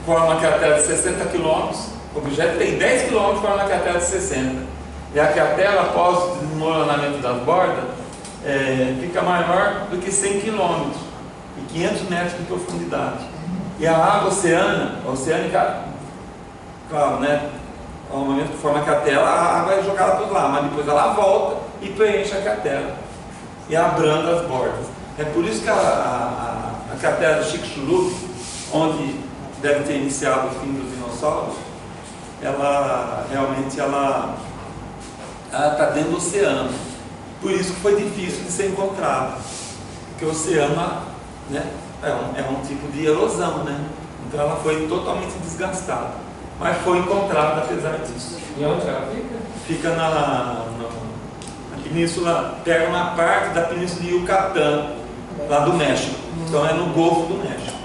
Forma uma cratera de 60 km. O objeto tem 10 km, forma uma cratera de 60. E a cratera, após o desmoronamento das bordas, fica maior do que 100 km e 500 metros de profundidade. E a água oceânica, claro, né? Ao momento que forma a cratera, a água é jogada para lá, mas depois ela volta e preenche a cratera e abranda as bordas. É por isso que a cratera do Chicxulub, onde deve ter iniciado o fim dos dinossauros, ela realmente está dentro do oceano. Por isso que foi difícil de ser encontrada, porque o oceano, né, é um tipo de erosão, né? Então ela foi totalmente desgastada, mas foi encontrada apesar disso. E onde ela fica? Fica na península, pega uma parte da península de Yucatán, lá do México. Então é no Golfo do México.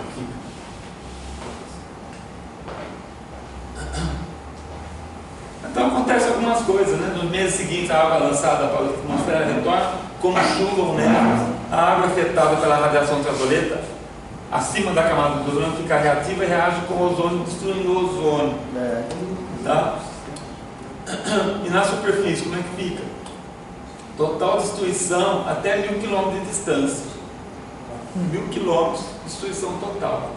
Então acontece algumas coisas, né? Nos meses seguintes a água lançada para a atmosfera retorna como chuva ou neve. A água afetada pela radiação ultravioleta acima da camada do ozônio fica reativa e reage com o ozônio, destruindo o ozônio. Tá? E na superfície, como é que fica? Total destruição até 1.000 km de distância. 1.000 km de destruição total,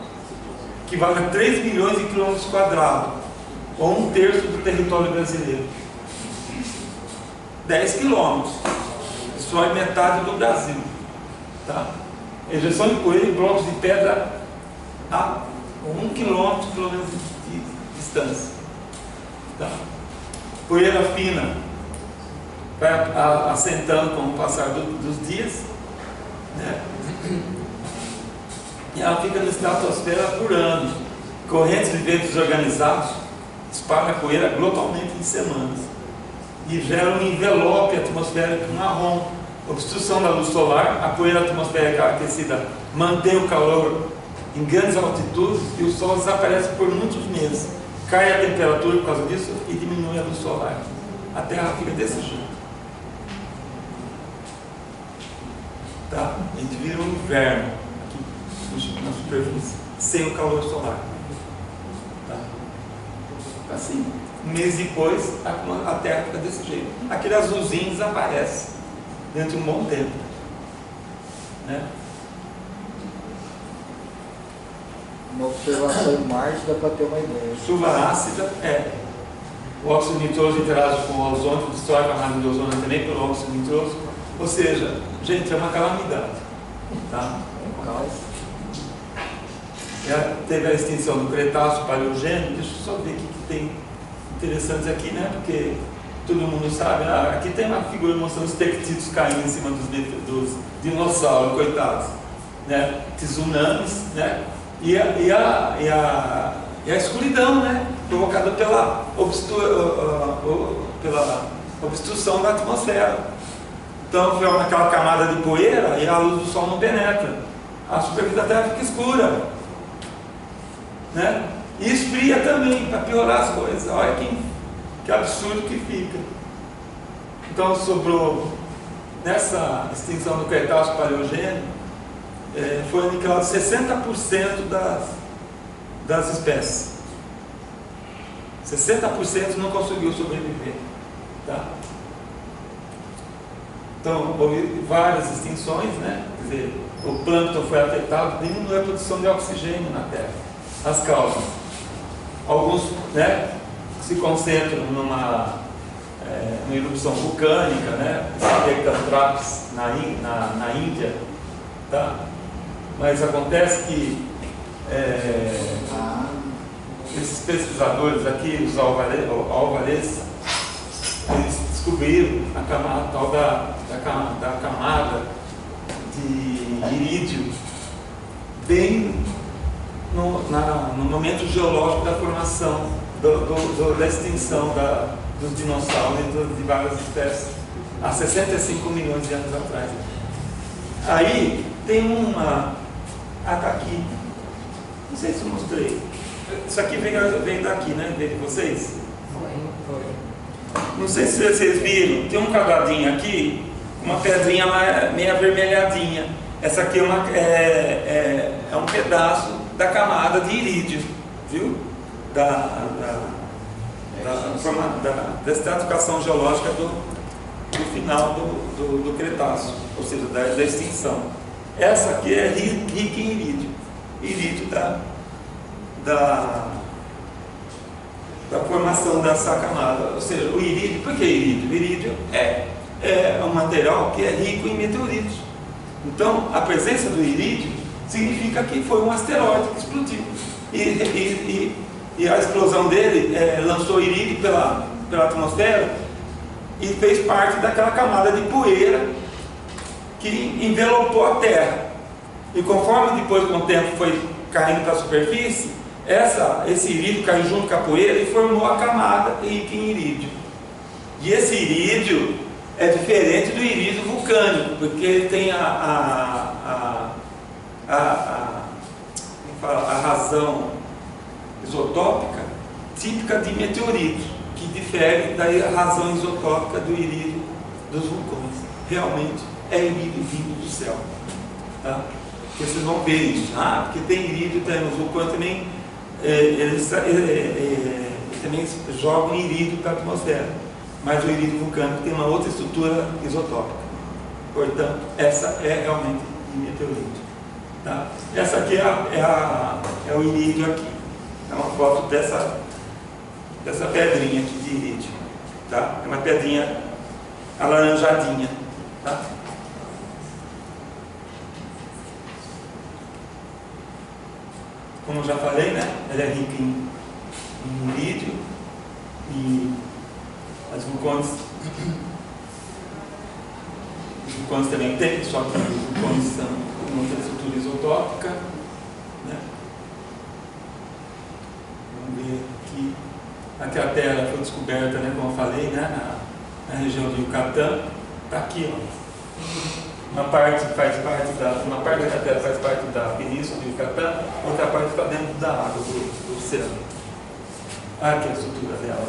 que vale a 3 milhões de quilômetros quadrados, ou 1/3 do território brasileiro. 10 quilômetros, destrói metade do Brasil. Tá? Ejeção de poeira e blocos de pedra a 1 quilômetro de distância. Tá? Poeira fina vai assentando com o passar dos dias, né? E ela fica na estratosfera por anos. Correntes de ventos organizados espalham a poeira globalmente em semanas e geram um envelope atmosférico marrom. Obstrução da luz solar, a poeira atmosférica aquecida mantém o calor em grandes altitudes e o sol desaparece por muitos meses. Cai a temperatura por causa disso e diminui a luz solar. A Terra fica desse jeito. Tá? A gente vira um inverno aqui na superfície, sem o calor solar. Tá? Assim, um mês depois a Terra fica desse jeito. Aquele azulzinho desaparece dentro de um bom tempo, né? Uma observação em Marte dá para ter uma ideia. Chuva ácida, o óxido nitroso interage com o ozônio, destrói a camada de ozônio também pelo óxido nitroso. Ou seja, gente, é uma calamidade, tá? Teve a extinção do Cretáceo, Paleogênio. Deixa eu só ver o que tem interessantes aqui, né? Porque todo mundo sabe, aqui tem uma figura mostrando os tectitos caindo em cima dos dinossauros, coitados, né? Tsunamis, né? E a escuridão, né? Provocada pela obstrução da atmosfera. Então, forma aquela camada de poeira e a luz do sol não penetra. A superfície da Terra fica escura, né? E esfria também, para piorar as coisas. Olha que absurdo que fica. Então sobrou, nessa extinção do Cretáceo Paleogênio, foi aniquilado 60% das espécies. 60% não conseguiu sobreviver. Tá? Então houve várias extinções, né? Quer dizer, o plâncton foi afetado, diminuiu a produção de oxigênio na Terra. As causas. Alguns, né, se concentram numa erupção vulcânica, né? Decantrápolis na Índia, tá? Mas acontece que esses pesquisadores aqui, os Alvarez, eles descobriram a camada, tal da camada de irídio bem no momento geológico da formação, da extinção dos dinossauros e de várias espécies, há 65 milhões de anos atrás. Aí tem uma... tá aqui. Não sei se eu mostrei. Isso aqui vem daqui, né? Veio de vocês? Foi. Não sei se vocês viram. Tem um quadradinho aqui, uma pedrinha meio avermelhadinha. Essa aqui é um pedaço da camada de irídio, viu? Da estratificação geológica do final do Cretáceo, ou seja, da extinção. Essa aqui é rica em irídio. Irídio da formação dessa camada. Ou seja, o irídio, por que irídio? O irídio é um material que é rico em meteoritos. Então, a presença do irídio significa que foi um asteroide que explodiu. E a explosão dele lançou irídio pela atmosfera e fez parte daquela camada de poeira que envelopou a Terra. E conforme depois com o tempo foi caindo para a superfície, esse irídio caiu junto com a poeira e formou a camada rica em irídio. E esse irídio é diferente do irídio vulcânico, porque ele tem a razão isotópica típica de meteoritos, que difere da razão isotópica do irídio dos vulcões. Realmente é irídio vindo do céu, tá? Porque vocês vão ver isso. Porque tem irídio, nos vulcões também, eles também jogam irídio para a atmosfera, mas o irídio vulcânico tem uma outra estrutura isotópica. Portanto, essa é realmente de meteorito, tá? Essa aqui é o irídio aqui. É uma foto dessa pedrinha aqui de irídio, tá? É uma pedrinha alaranjadinha, tá? Como eu já falei, né? Ela é rica em irídio e os vulcões também tem, só que os vulcões são uma outra estrutura isotópica, né? Vamos ver aqui. Aqui a Terra foi descoberta, né, como eu falei, né, na região de Yucatán. Está aqui, ó. Uma parte da Terra faz parte da península de Yucatán, outra parte está dentro da água, do oceano. Aqui a estrutura dela,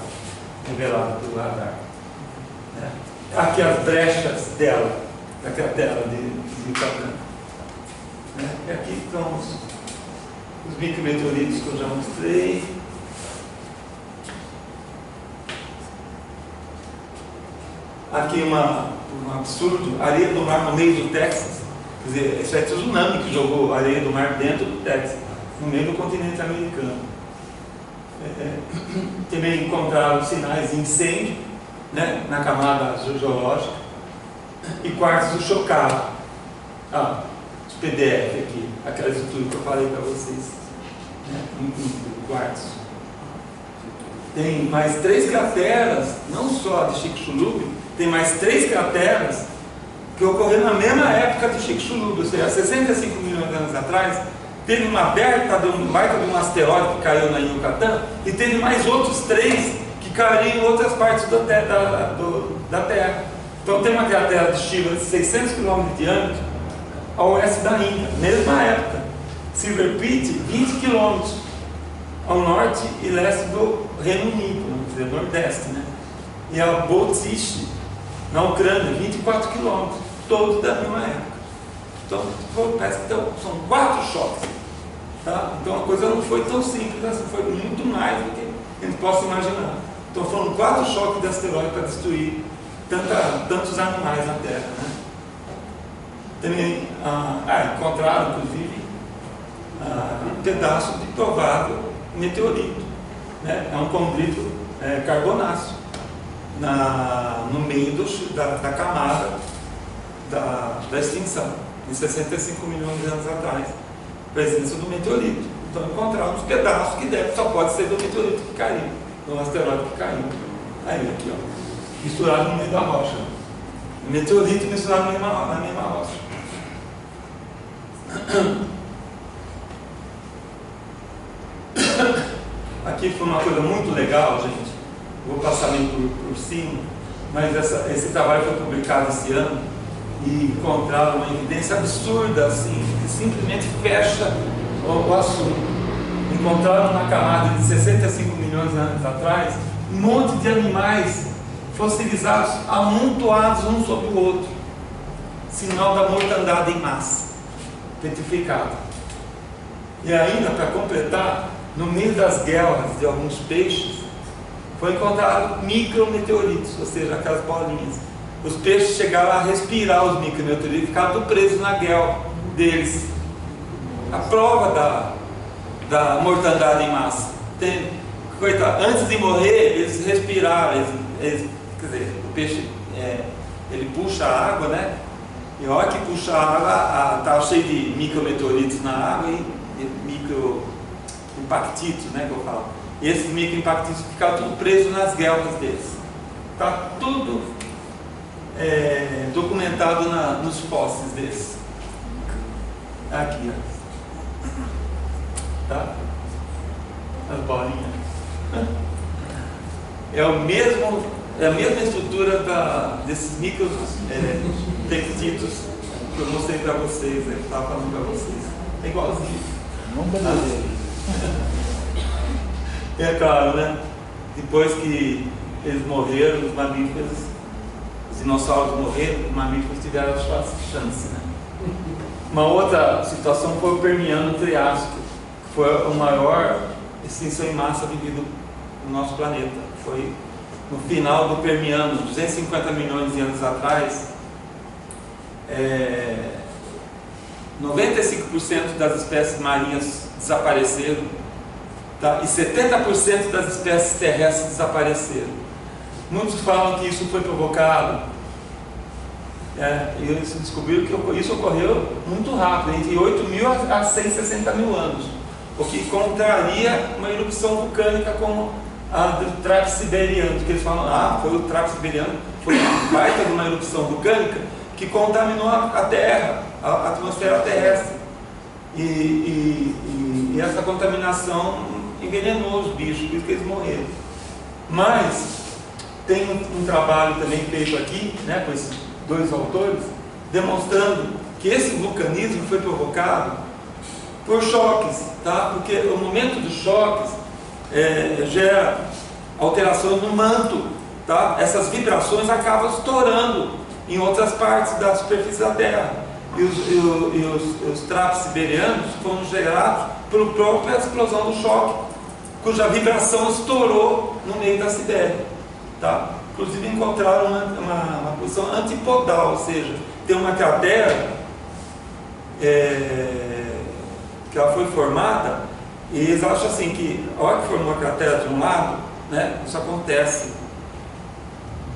revelada pelo radar. Aqui as brechas dela, daquela Terra de Yucatán. E aqui estão os micrometeoritos que eu já mostrei. Aqui um absurdo, areia do mar no meio do Texas. Quer dizer, isso é tsunami que jogou areia do mar dentro do Texas, no meio do continente americano. Também encontraram sinais de incêndio, né, na camada geológica, e quartzo chocado. Os PDF aqui, aquela estrutura que eu falei para vocês, né, em quartzo. Tem mais 3 crateras, não só de Chicxulub, tem mais 3 crateras que ocorreram na mesma época de Chicxulub, ou seja, há 65 milhões de anos atrás. Teve uma baita de um asteroide que caiu na Yucatán, e teve mais outros 3 que caíram em outras partes da Terra. Então tem uma cratera de Shiva de 600 km de diâmetro ao oeste da Índia, mesma época. Silver Pit, 20 km ao norte e leste do Reino Unido, vamos dizer, nordeste, né? E a Botiche, na Ucrânia, 24 km, todos da mesma época. Então, parece que são 4 choques, tá? Então a coisa não foi tão simples assim, foi muito mais do que a gente possa imaginar. Então foram 4 choques de asteroide para destruir tantos animais na Terra, né? Também encontraram, inclusive, um pedaço de provável meteorito, né? É um condrito carbonáceo no meio da camada da extinção, em 65 milhões de anos atrás, presença do meteorito. Então encontraram uns pedaços que só pode ser do meteorito que caiu, do asteroide que caiu. Aí aqui, ó. misturado no meio da rocha. Meteorito misturado na mesma rocha. Aqui foi uma coisa muito legal, gente. Vou passar meio por cima, mas esse trabalho foi publicado esse ano e encontraram uma evidência absurda, assim, que simplesmente fecha o assunto. Encontraram na camada de 65 milhões de anos atrás um monte de animais fossilizados amontoados um sobre o outro, sinal da mortandade em massa, petrificada. E ainda, para completar, no meio das guelras de alguns peixes foi encontrado micrometeoritos, ou seja, aquelas bolinhas. Os peixes chegaram a respirar os micrometeoritos e ficaram presos na guelra deles. A prova da mortandade em massa. Coitado, antes de morrer, eles respiraram, quer dizer, o peixe ele puxa a água, né? E a hora que puxa a água, estava cheio de micrometeoritos na água e microimpactitos, né, que eu falo. E esses microimpactitos ficaram tudo presos nas guelras deles. Está tudo documentado nos fósseis desses. Aqui, ó. Tá? As bolinhas. É a mesma estrutura desses micropectitos que eu mostrei para vocês, que eu estava falando para vocês. É igualzinho. É claro, né? Depois que eles morreram, os mamíferos, os dinossauros morreram, os mamíferos tiveram a sua chance, né? Uma outra situação foi o Permiano Triássico, que foi a maior extinção em massa vivida no nosso planeta. Foi no final do Permiano, 250 milhões de anos atrás. 95% das espécies marinhas desapareceram, tá? E 70% das espécies terrestres desapareceram. Muitos falam que isso foi provocado, e eles descobriram que isso ocorreu muito rápido, entre 8 mil a 160 mil anos, o que contraria uma erupção vulcânica como a do Trápico Siberiano, que eles falam, foi o Trápico Siberiano, foi uma baita de uma erupção vulcânica que contaminou a Terra, a atmosfera terrestre, e essa contaminação envenenou os bichos, por isso que eles morreram. Mas tem um trabalho também feito aqui, né, com esses dois autores, demonstrando que esse vulcanismo foi provocado por choques, tá? Porque o momento dos choques gera alterações no manto, tá? Essas vibrações acabam estourando em outras partes da superfície da Terra, e os trápicos siberianos foram gerados pela própria explosão do choque, cuja vibração estourou no meio da Sibéria, tá? Inclusive encontraram uma posição antipodal, ou seja, tem uma cratera que ela foi formada, e eles acham assim que a hora que formou a cratera de um lado, né, isso acontece,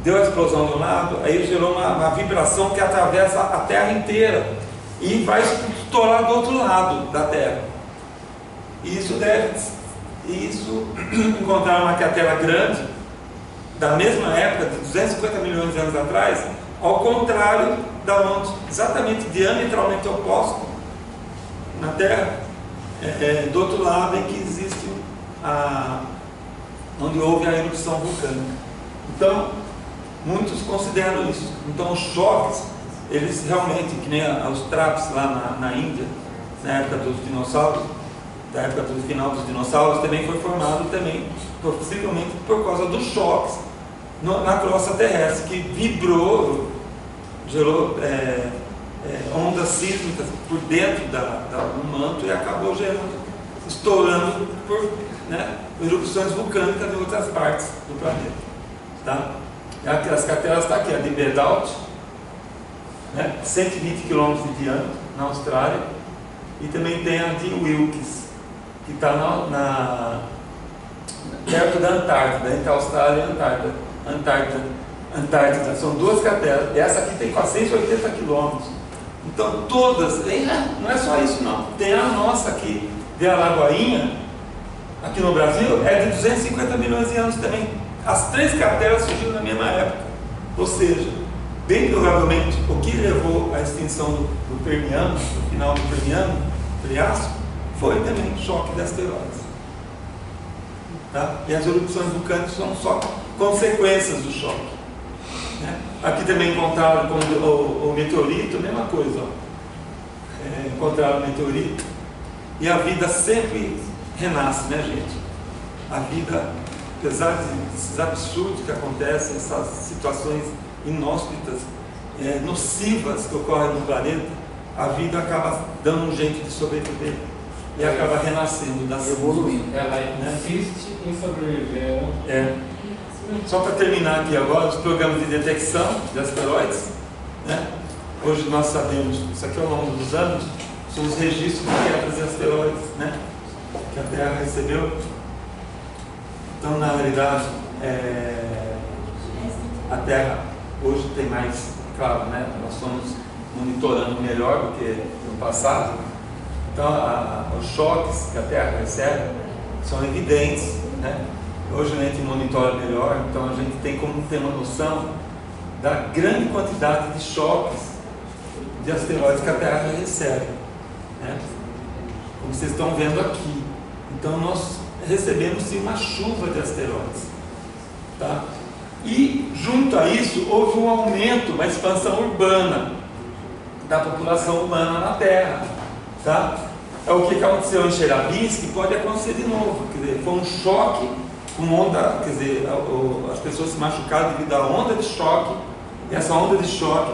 deu a explosão de um lado, aí gerou uma vibração que atravessa a Terra inteira e vai estourar do outro lado da Terra. Isso encontraram uma cratera grande da mesma época, de 250 milhões de anos atrás, ao contrário da onde, exatamente diametralmente oposto na Terra, do outro lado em que existe onde houve a erupção vulcânica. Então, muitos consideram isso. Então, os choques, eles realmente, que nem os trápicos lá na Índia, na época dos dinossauros, da época do final dos dinossauros, também foi formado também, possivelmente por causa dos choques na crosta terrestre, que vibrou, gerou ondas sísmicas por dentro do manto e acabou estourando por erupções vulcânicas em outras partes do planeta, tá? As crateras estão aqui, a de Bedalt, 120 km de diâmetro, na Austrália, e também tem a de Wilkes, que está perto da Antártida, entre a Austrália e a Antártida. São duas crateras, essa aqui tem 480 km. Então todas, não é só isso não, tem a nossa aqui, de Alagoinha, aqui no Brasil, é de 250 milhões de anos também. As três crateras surgiram na mesma época. Ou seja, bem provavelmente o que levou à extinção do Permiano, no final do Permiano, Triássico, foi também choque de asteroides. Tá? E as erupções vulcânicas são só consequências do choque. Né? Aqui também encontraram com o meteorito, a mesma coisa. Encontraram o meteorito e a vida sempre renasce, né, gente? A vida, apesar desses absurdos que acontecem, essas situações inóspitas, nocivas que ocorrem no planeta, a vida acaba dando um jeito de sobreviver e acaba renascendo da Evoluindo. Ela insiste em sobreviver. Só para terminar aqui agora, os programas de detecção de asteroides, né? Hoje nós sabemos, isso aqui ao longo dos anos, são os registros de quedas de asteroides, né? Que a Terra recebeu. Então, na realidade, a Terra hoje tem mais, claro, né? Nós estamos monitorando melhor do que no passado. Então, os choques que a Terra recebe são evidentes, né? Hoje a gente monitora melhor, então a gente tem como ter uma noção da grande quantidade de choques de asteroides que a Terra recebe, né? Como vocês estão vendo aqui. Então nós recebemos sim uma chuva de asteroides, tá? E junto a isso houve um aumento, uma expansão urbana da população humana na Terra, tá? É o que aconteceu em Chelyabinsk, que pode acontecer de novo. Quer dizer, foi um choque com onda, quer dizer, as pessoas se machucaram devido à onda de choque, e essa onda de choque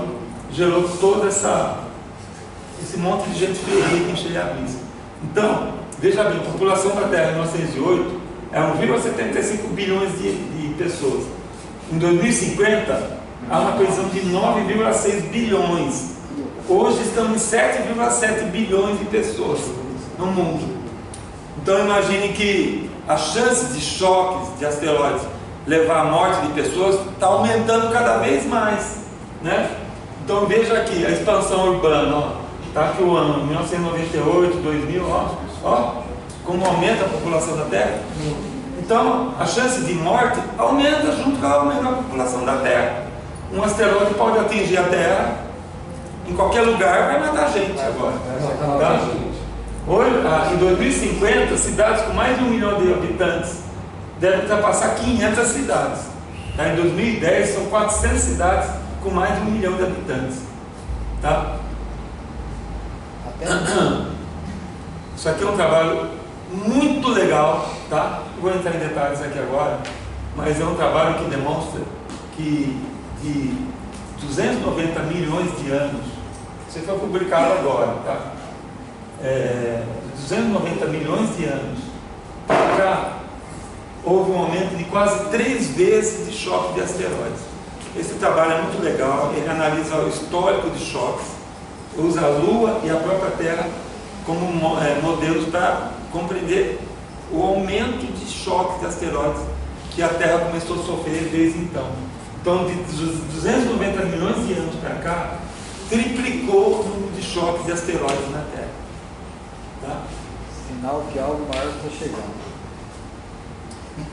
gerou todo esse monte de gente ferida em Chelyabinsk. Então, veja bem, a população da Terra em 1908 é 1,75 bilhões de pessoas. Em 2050, há uma previsão de 9,6 bilhões. Hoje estamos em 7,7 bilhões de pessoas no mundo. Então imagine que a chance de choques de asteroides levar à morte de pessoas está aumentando cada vez mais, né? Então veja aqui a expansão urbana, ó. Tá aqui o ano 1998, 2000, ó, como aumenta a população da Terra. Então a chance de morte aumenta junto com o aumento da população da Terra. Um asteroide pode atingir a Terra em qualquer lugar, vai matar a gente agora. Tá? Hoje, em 2050, cidades com mais de 1 milhão de habitantes devem ultrapassar 500 cidades. Tá? Em 2010, são 400 cidades com mais de 1 milhão de habitantes. Tá? Isso aqui é um trabalho muito legal, tá? Eu vou entrar em detalhes aqui agora, mas é um trabalho que demonstra que de 290 milhões de anos, isso foi publicado agora, tá? 290 milhões de anos para cá, houve um aumento de quase 3 vezes de choque de asteroides. Esse trabalho é muito legal, ele analisa o histórico de choques, usa a Lua e a própria Terra como modelos para compreender o aumento de choques de asteroides que a Terra começou a sofrer desde então. Então, de 290 milhões de anos para cá, triplicou o número de choques de asteroides na Terra. Tá? Sinal que algo maior está chegando.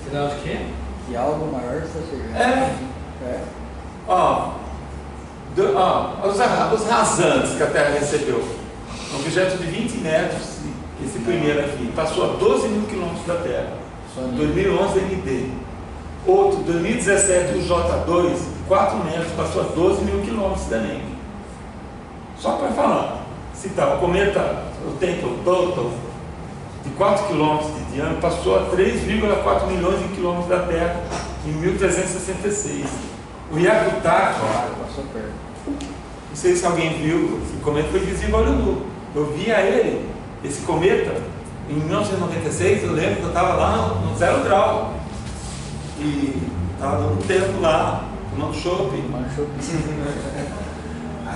Sinal de quê? Que algo maior está chegando. Os rasantes que a Terra recebeu. Um objeto de 20 metros, esse primeiro aqui, passou a 12 mil quilômetros da Terra. 2011 MD. Outro, 2017, o J2, 4 metros, passou a 12 mil quilômetros também. Só para falar, citar, o cometa, o Templeton, de 4 quilômetros de diâmetro, passou a 3,4 milhões de quilômetros da Terra em 1366. O Hyakutake, Passou perto. não sei se alguém viu, esse cometa foi visível a olho nu. Eu via ele, esse cometa, em 1996, eu lembro que eu estava lá no 0 grau. E estava dando um tempo lá, tomando chopp.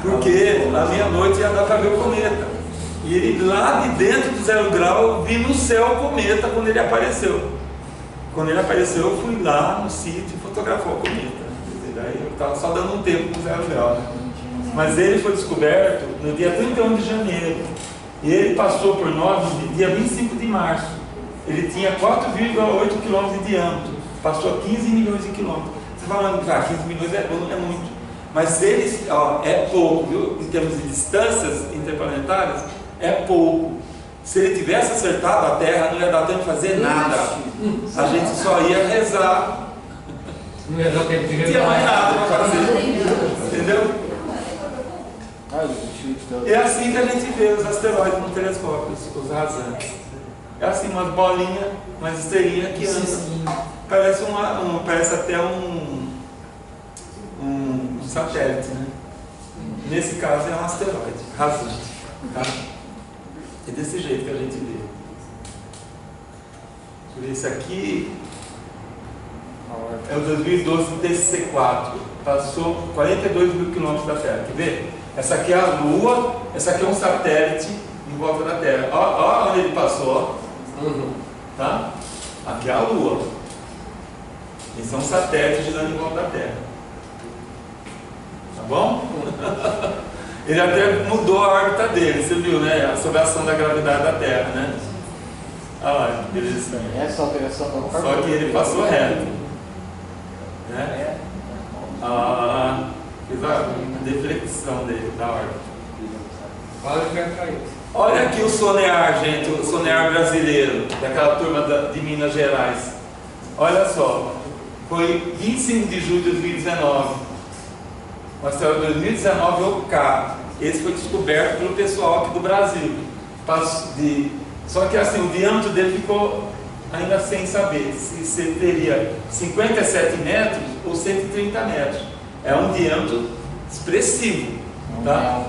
Porque à meia-noite ia dar para ver o cometa. E ele lá de dentro do 0 grau, eu vi no céu o cometa quando ele apareceu. Quando ele apareceu, eu fui lá no sítio e fotografou o cometa. Daí eu estava só dando um tempo no 0 grau. Né? Mas ele foi descoberto no dia 31 de janeiro. E ele passou por nós no dia 25 de março. Ele tinha 4,8 quilômetros de diâmetro. Passou a 15 milhões de quilômetros. Você falando que 15 milhões é muito. Mas se eles, é pouco, viu? Em termos de distâncias interplanetárias, é pouco. Se ele tivesse acertado a Terra, não ia dar tempo de fazer nada. A gente só ia rezar. Não ia dar tempo de Não tinha mais nada para fazer. Entendeu? É assim que a gente vê os asteroides no telescópio, os rasantes. É assim, umas bolinhas, umas estrelinhas que andam. Parece até um satélite, né? Nesse caso é um asteroide rasante. Tá? É desse jeito que a gente vê. Por esse aqui é o 2012 DC4. Passou 42 mil quilômetros da Terra. Quer ver? Essa aqui é a Lua, essa aqui é um satélite em volta da Terra. Olha onde ele passou. Tá? Aqui é a Lua. Esse é um satélite girando em volta da Terra. Tá bom? Ele até mudou a órbita dele, você viu, né? Sob a ação da gravidade da Terra, né? Olha lá, beleza. Essa alteração da órbita. Só que ele passou reto. Né? Fez a deflexão dele, da órbita. Quase vai cair. Olha aqui o SONEAR, gente, o SONEAR brasileiro, daquela turma de Minas Gerais. Olha só, foi 25 de julho de 2019. O asteroide 2019 é o K. Esse foi descoberto pelo pessoal aqui do Brasil. Só que assim, o diâmetro dele ficou ainda sem saber se teria 57 metros ou 130 metros. É um diâmetro expressivo. Tá?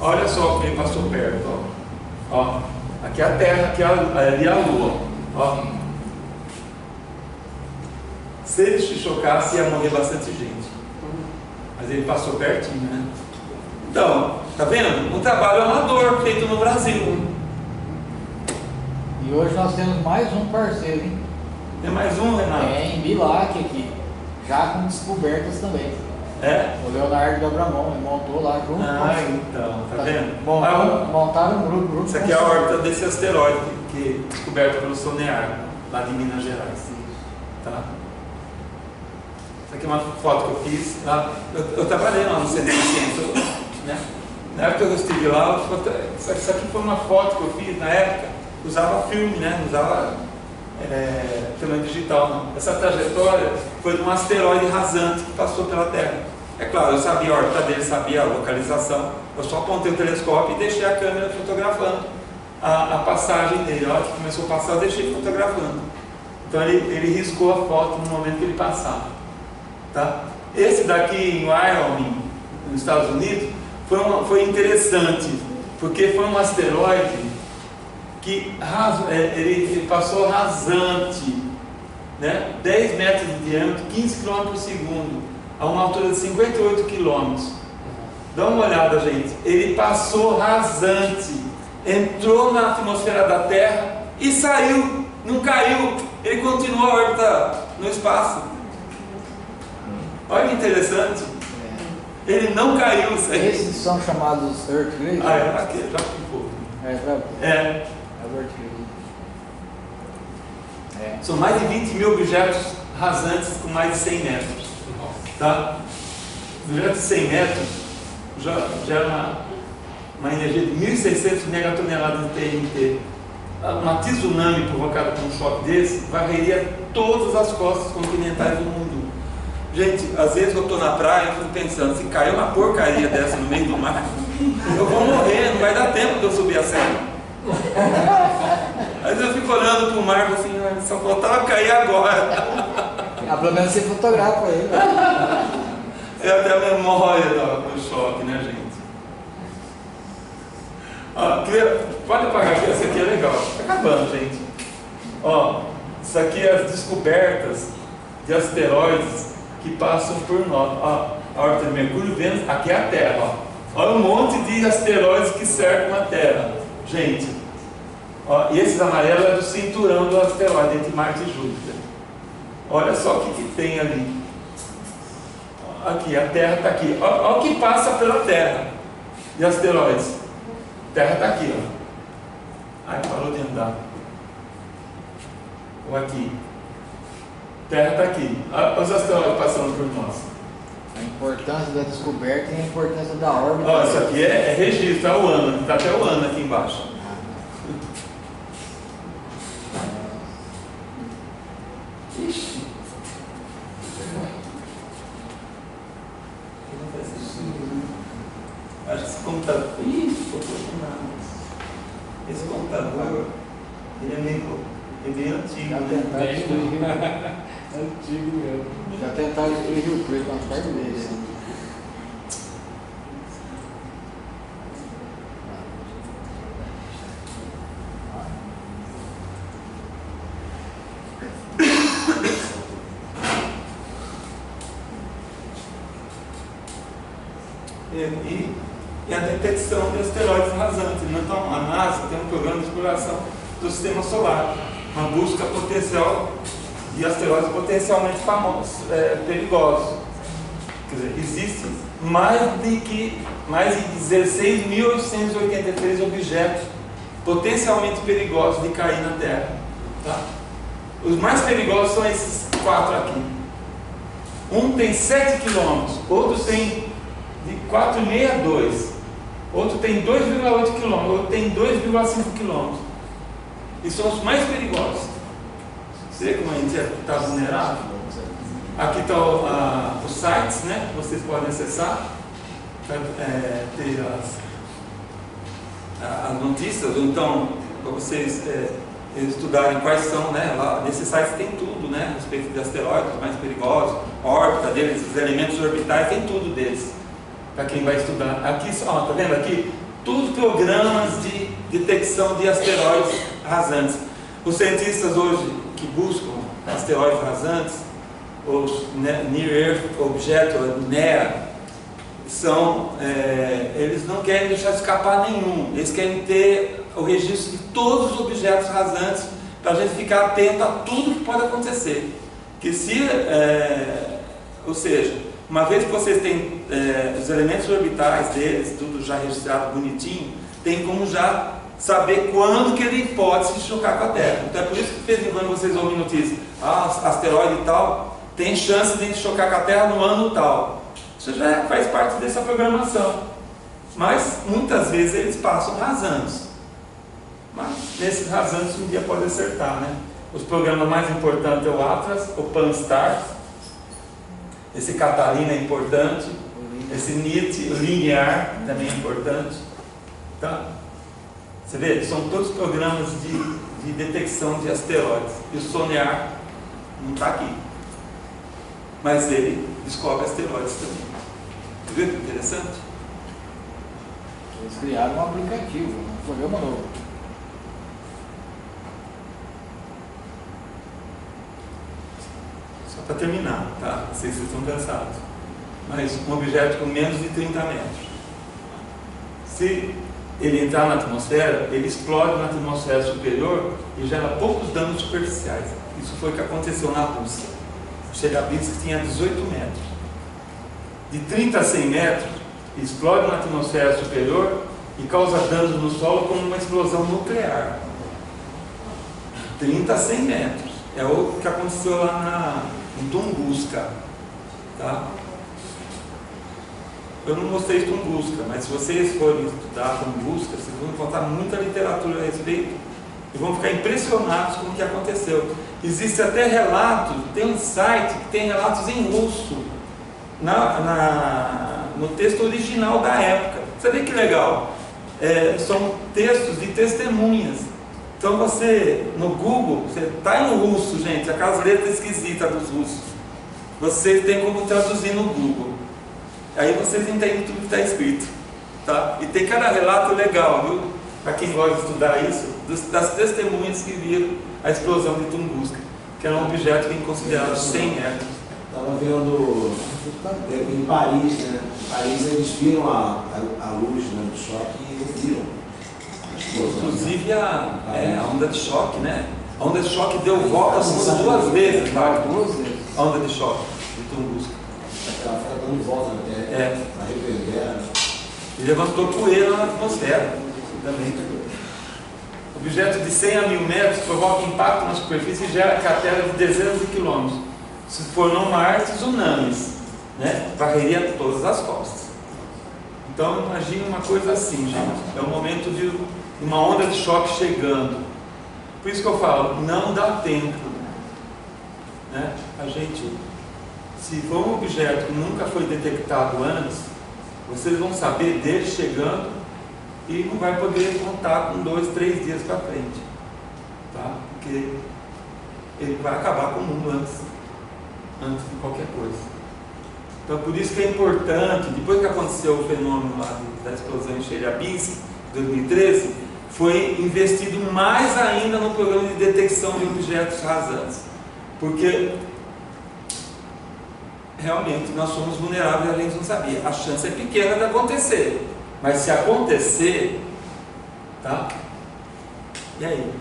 Olha só que ele passou perto. Ó. Aqui é a Terra, aqui ali é a Lua. Ó. Se ele se chocasse, ia morrer bastante gente. Mas ele passou pertinho, né? Então, tá vendo? Um trabalho amador feito no Brasil. E hoje nós temos mais um parceiro, hein? Tem mais um, Renato? Tem Bilac aqui, já com descobertas também. É? O Leonardo Dobramon, ele montou lá junto. Então, tá vendo? Montaram um grupo. Isso aqui é a órbita desse asteroide que descoberto pelo SONEAR, lá de Minas Gerais. Tá? Isso aqui é uma foto que eu fiz lá. Eu trabalhei lá no Centro de Ciência, né? Na época que eu estive lá, isso aqui foi uma foto que eu fiz na época. Usava filme, né? Não usava filme digital, não. Essa trajetória foi de um asteroide rasante que passou pela Terra. É claro, eu sabia a órbita dele, sabia a localização. Eu só apontei o telescópio e deixei a câmera fotografando a passagem dele. A hora que começou a passar, eu deixei fotografando. Então ele riscou a foto no momento que ele passava. Tá? Esse daqui em Wyoming, nos Estados Unidos, foi interessante, porque foi um asteroide que ele passou rasante, né? 10 metros de diâmetro, 15 km por segundo, a uma altura de 58 km. Dá uma olhada, gente. Ele passou rasante, entrou na atmosfera da Terra e saiu, não caiu. Ele continuou a órbita no espaço. Olha que interessante. Ele não caiu. Esses são chamados Earthquakes. Aqui, já ficou. São mais de 20 mil objetos rasantes com mais de 100 metros. Tá? Objetos de 100 metros gera uma energia de 1.600 megatoneladas de TNT. Uma tsunami provocada por um choque desse varreria todas as costas continentais do mundo. Gente, às vezes eu estou na praia e fico pensando, se cair uma porcaria dessa no meio do mar, eu vou morrer, não vai dar tempo de eu subir a serra. Às vezes eu fico olhando para o mar e assim, só faltava cair agora. Pelo menos você fotografa ele. É até a memória do choque, né, gente? Pode apagar aqui, essa aqui é legal. Está acabando, gente. Isso aqui é as descobertas de asteroides que passam por nós. A órbita de Mercúrio, Vênus, aqui é a Terra. Olha um monte de asteroides que cercam a Terra. Gente, e esses amarelos é do cinturão do asteroide entre Marte e Júpiter. Olha só o que tem ali. Aqui, a Terra está aqui. Olha o que passa pela Terra de asteroides. A Terra está aqui, ó. Ai, parou de andar. Ou aqui. Terra está aqui. Olha os asteroides passando por nós. A importância da descoberta e a importância da órbita. Ó, isso aqui é registro, é o ano, está até o ano aqui embaixo. Ixi. Acho que esse computador. Ih, ficou nada. Esse computador, ele é meio antigo, Já né? tentaram destruir Antigo mesmo. Já tentaram destruir Rio Preto umas partes vezes. E a detecção de asteroides rasantes. Então, a NASA tem um programa de exploração do sistema solar, uma busca potencial de asteroides potencialmente famosos, perigosos. Quer dizer, existem mais de 16.883 objetos potencialmente perigosos de cair na Terra. Tá? Os mais perigosos são esses 4 aqui. Um tem 7 km, outro tem de 4,5 a 2, outro tem 2,8 km, outro tem 2,5 km. E são os mais perigosos. Você vê como a gente está vulnerável? Aqui estão os sites, né, que vocês podem acessar para ter as notícias, ou então para vocês estudarem quais são, né, lá nesse site tem tudo, né, a respeito de asteroides mais perigosos, a órbita deles, os elementos orbitais, tem tudo deles, para quem vai estudar. Aqui, ó, tá vendo aqui? Tudo programas de detecção de asteroides rasantes. Os cientistas hoje que buscam asteroides rasantes, os Near Earth Object, NEA, eles não querem deixar escapar nenhum, eles querem ter o registro de todos os objetos rasantes para a gente ficar atento a tudo que pode acontecer. Ou seja, uma vez que vocês têm os elementos orbitais deles, tudo já registrado bonitinho, tem como já saber quando que ele pode se chocar com a Terra. Então é por isso que de vez em quando vocês ouvem notícias, asteroide e tal, tem chance de chocar com a Terra no ano tal. Isso já faz parte dessa programação. Mas muitas vezes eles passam rasantes. Mas nesses rasantes um dia pode acertar, né? Os programas mais importantes é o Atlas, o Pan-STARRS, esse Catalina é importante, esse NIT, o Linear também é importante. Tá? Você vê, são todos programas de detecção de asteroides. E o SONAR não está aqui. Mas ele descobre asteroides também. Você vê que interessante? Eles criaram um aplicativo, um programa novo. Só para terminar, tá? Não sei se vocês estão cansados. Mas um objeto com menos de 30 metros. Se ele entrar na atmosfera, ele explode na atmosfera superior e gera poucos danos superficiais. Isso foi o que aconteceu na Rússia. O Chelyabinsk tinha 18 metros. De 30 a 100 metros, explode na atmosfera superior e causa danos no solo como uma explosão nuclear. 30 a 100 metros. É o que aconteceu lá em Tunguska. Tá? Eu não mostrei Tunguska, mas se vocês forem estudar Tunguska, vocês vão encontrar muita literatura a respeito e vão ficar impressionados com o que aconteceu. Existe até relatos, tem um site que tem relatos em russo no texto original da época. Você vê que legal? São textos de testemunhas. Então você, no Google, você está em russo, gente, aquelas letras esquisitas dos russos. Você tem como traduzir no Google. Aí vocês entendem tudo que está escrito. Tá? E tem cada relato legal, viu? Para quem gosta de estudar isso, das testemunhas que viram a explosão de Tunguska, que era um objeto que é considerado 100 metros. Estava vendo em Paris, né? Em Paris eles viram a luz, né, do choque e viram a explosão. Inclusive a onda de choque, né? A onda de choque deu volta no mundo 2 vezes, tá? 2 vezes. A onda de choque de Tunguska. Ela fica dando volta, né? A reverbera. E levantou poeira na atmosfera. Também. Objeto de 100 a 1000 metros provoca impacto na superfície e gera crateras de dezenas de quilômetros. Se for no mar, tsunamis, né? Varreria todas as costas. Então imagine uma coisa assim, gente. É o momento de uma onda de choque chegando. Por isso que eu falo, não dá tempo, né? A gente, se for um objeto que nunca foi detectado antes, vocês vão saber dele chegando e não vai poder contar com 2, 3 dias para frente, tá? Porque ele vai acabar com o mundo antes de qualquer coisa. Então por isso que é importante, depois que aconteceu o fenômeno lá da explosão em Chelyabinsk, em 2013, foi investido mais ainda no programa de detecção de objetos rasantes, porque realmente nós somos vulneráveis e a gente não sabia. A chance é pequena de acontecer, mas se acontecer, tá? E aí?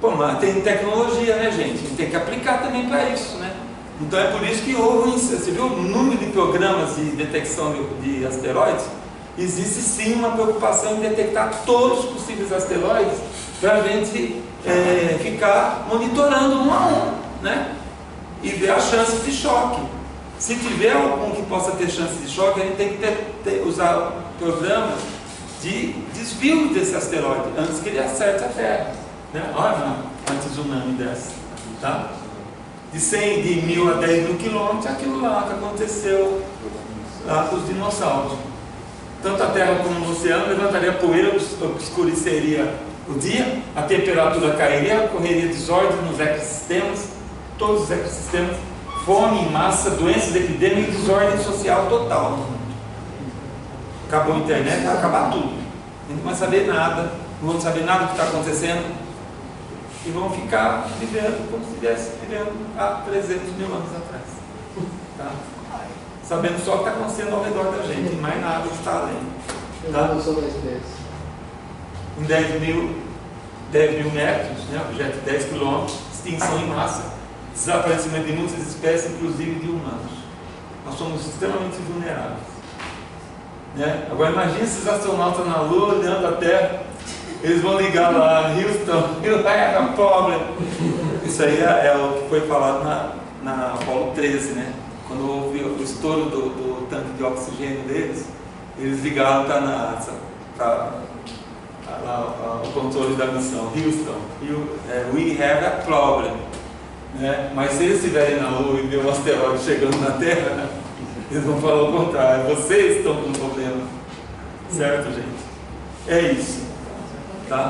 Pô, mas tem tecnologia, né, gente? A gente tem que aplicar também para isso, né? Então é por isso que houve, você viu o número de programas de detecção de asteroides? Existe sim uma preocupação em detectar todos os possíveis asteroides para a gente ficar monitorando um a um, né? E ver as chances de choque. Se tiver algum que possa ter chance de choque, a gente tem que usar programas de desvio desse asteroide antes que ele acerte a Terra, né? Olha uma tsunami dessa, tá? De 100, de 1.000 a 10.000 quilômetros, aquilo lá que aconteceu lá com os dinossauros. Tanto a Terra como o oceano levantaria poeira, escureceria o dia, a temperatura cairia, ocorreria desordem nos ecossistemas, todos os ecossistemas, fome, massa, doenças, epidemia e desordem social total no mundo. Acabou a internet, vai acabar tudo. A gente não vai saber nada, não vamos saber nada do que está acontecendo e vão ficar vivendo como se estivesse vivendo há 300 mil anos atrás. Tá? Sabendo só o que está acontecendo ao redor da gente, e mais nada que está além. Tá? Sobre a espécie. Em 10 mil metros, né, objeto de 10 quilômetros, extinção em massa, desaparecimento de muitas espécies, inclusive de humanos. Nós somos extremamente vulneráveis. Né? Agora imagine esses astronautas na Lua, olhando a Terra, eles vão ligar lá, Houston, you have a problem. Isso aí é o que foi falado na Apollo 13, né? Quando houve o estouro do tanque de oxigênio deles, eles ligaram para a NASA, para o controle da missão. Houston, we have a problem. Né? Mas se eles estiverem na Lua e ver um asteroide chegando na Terra, eles vão falar o contrário. Vocês estão com um problema. Certo, gente? É isso. Tá?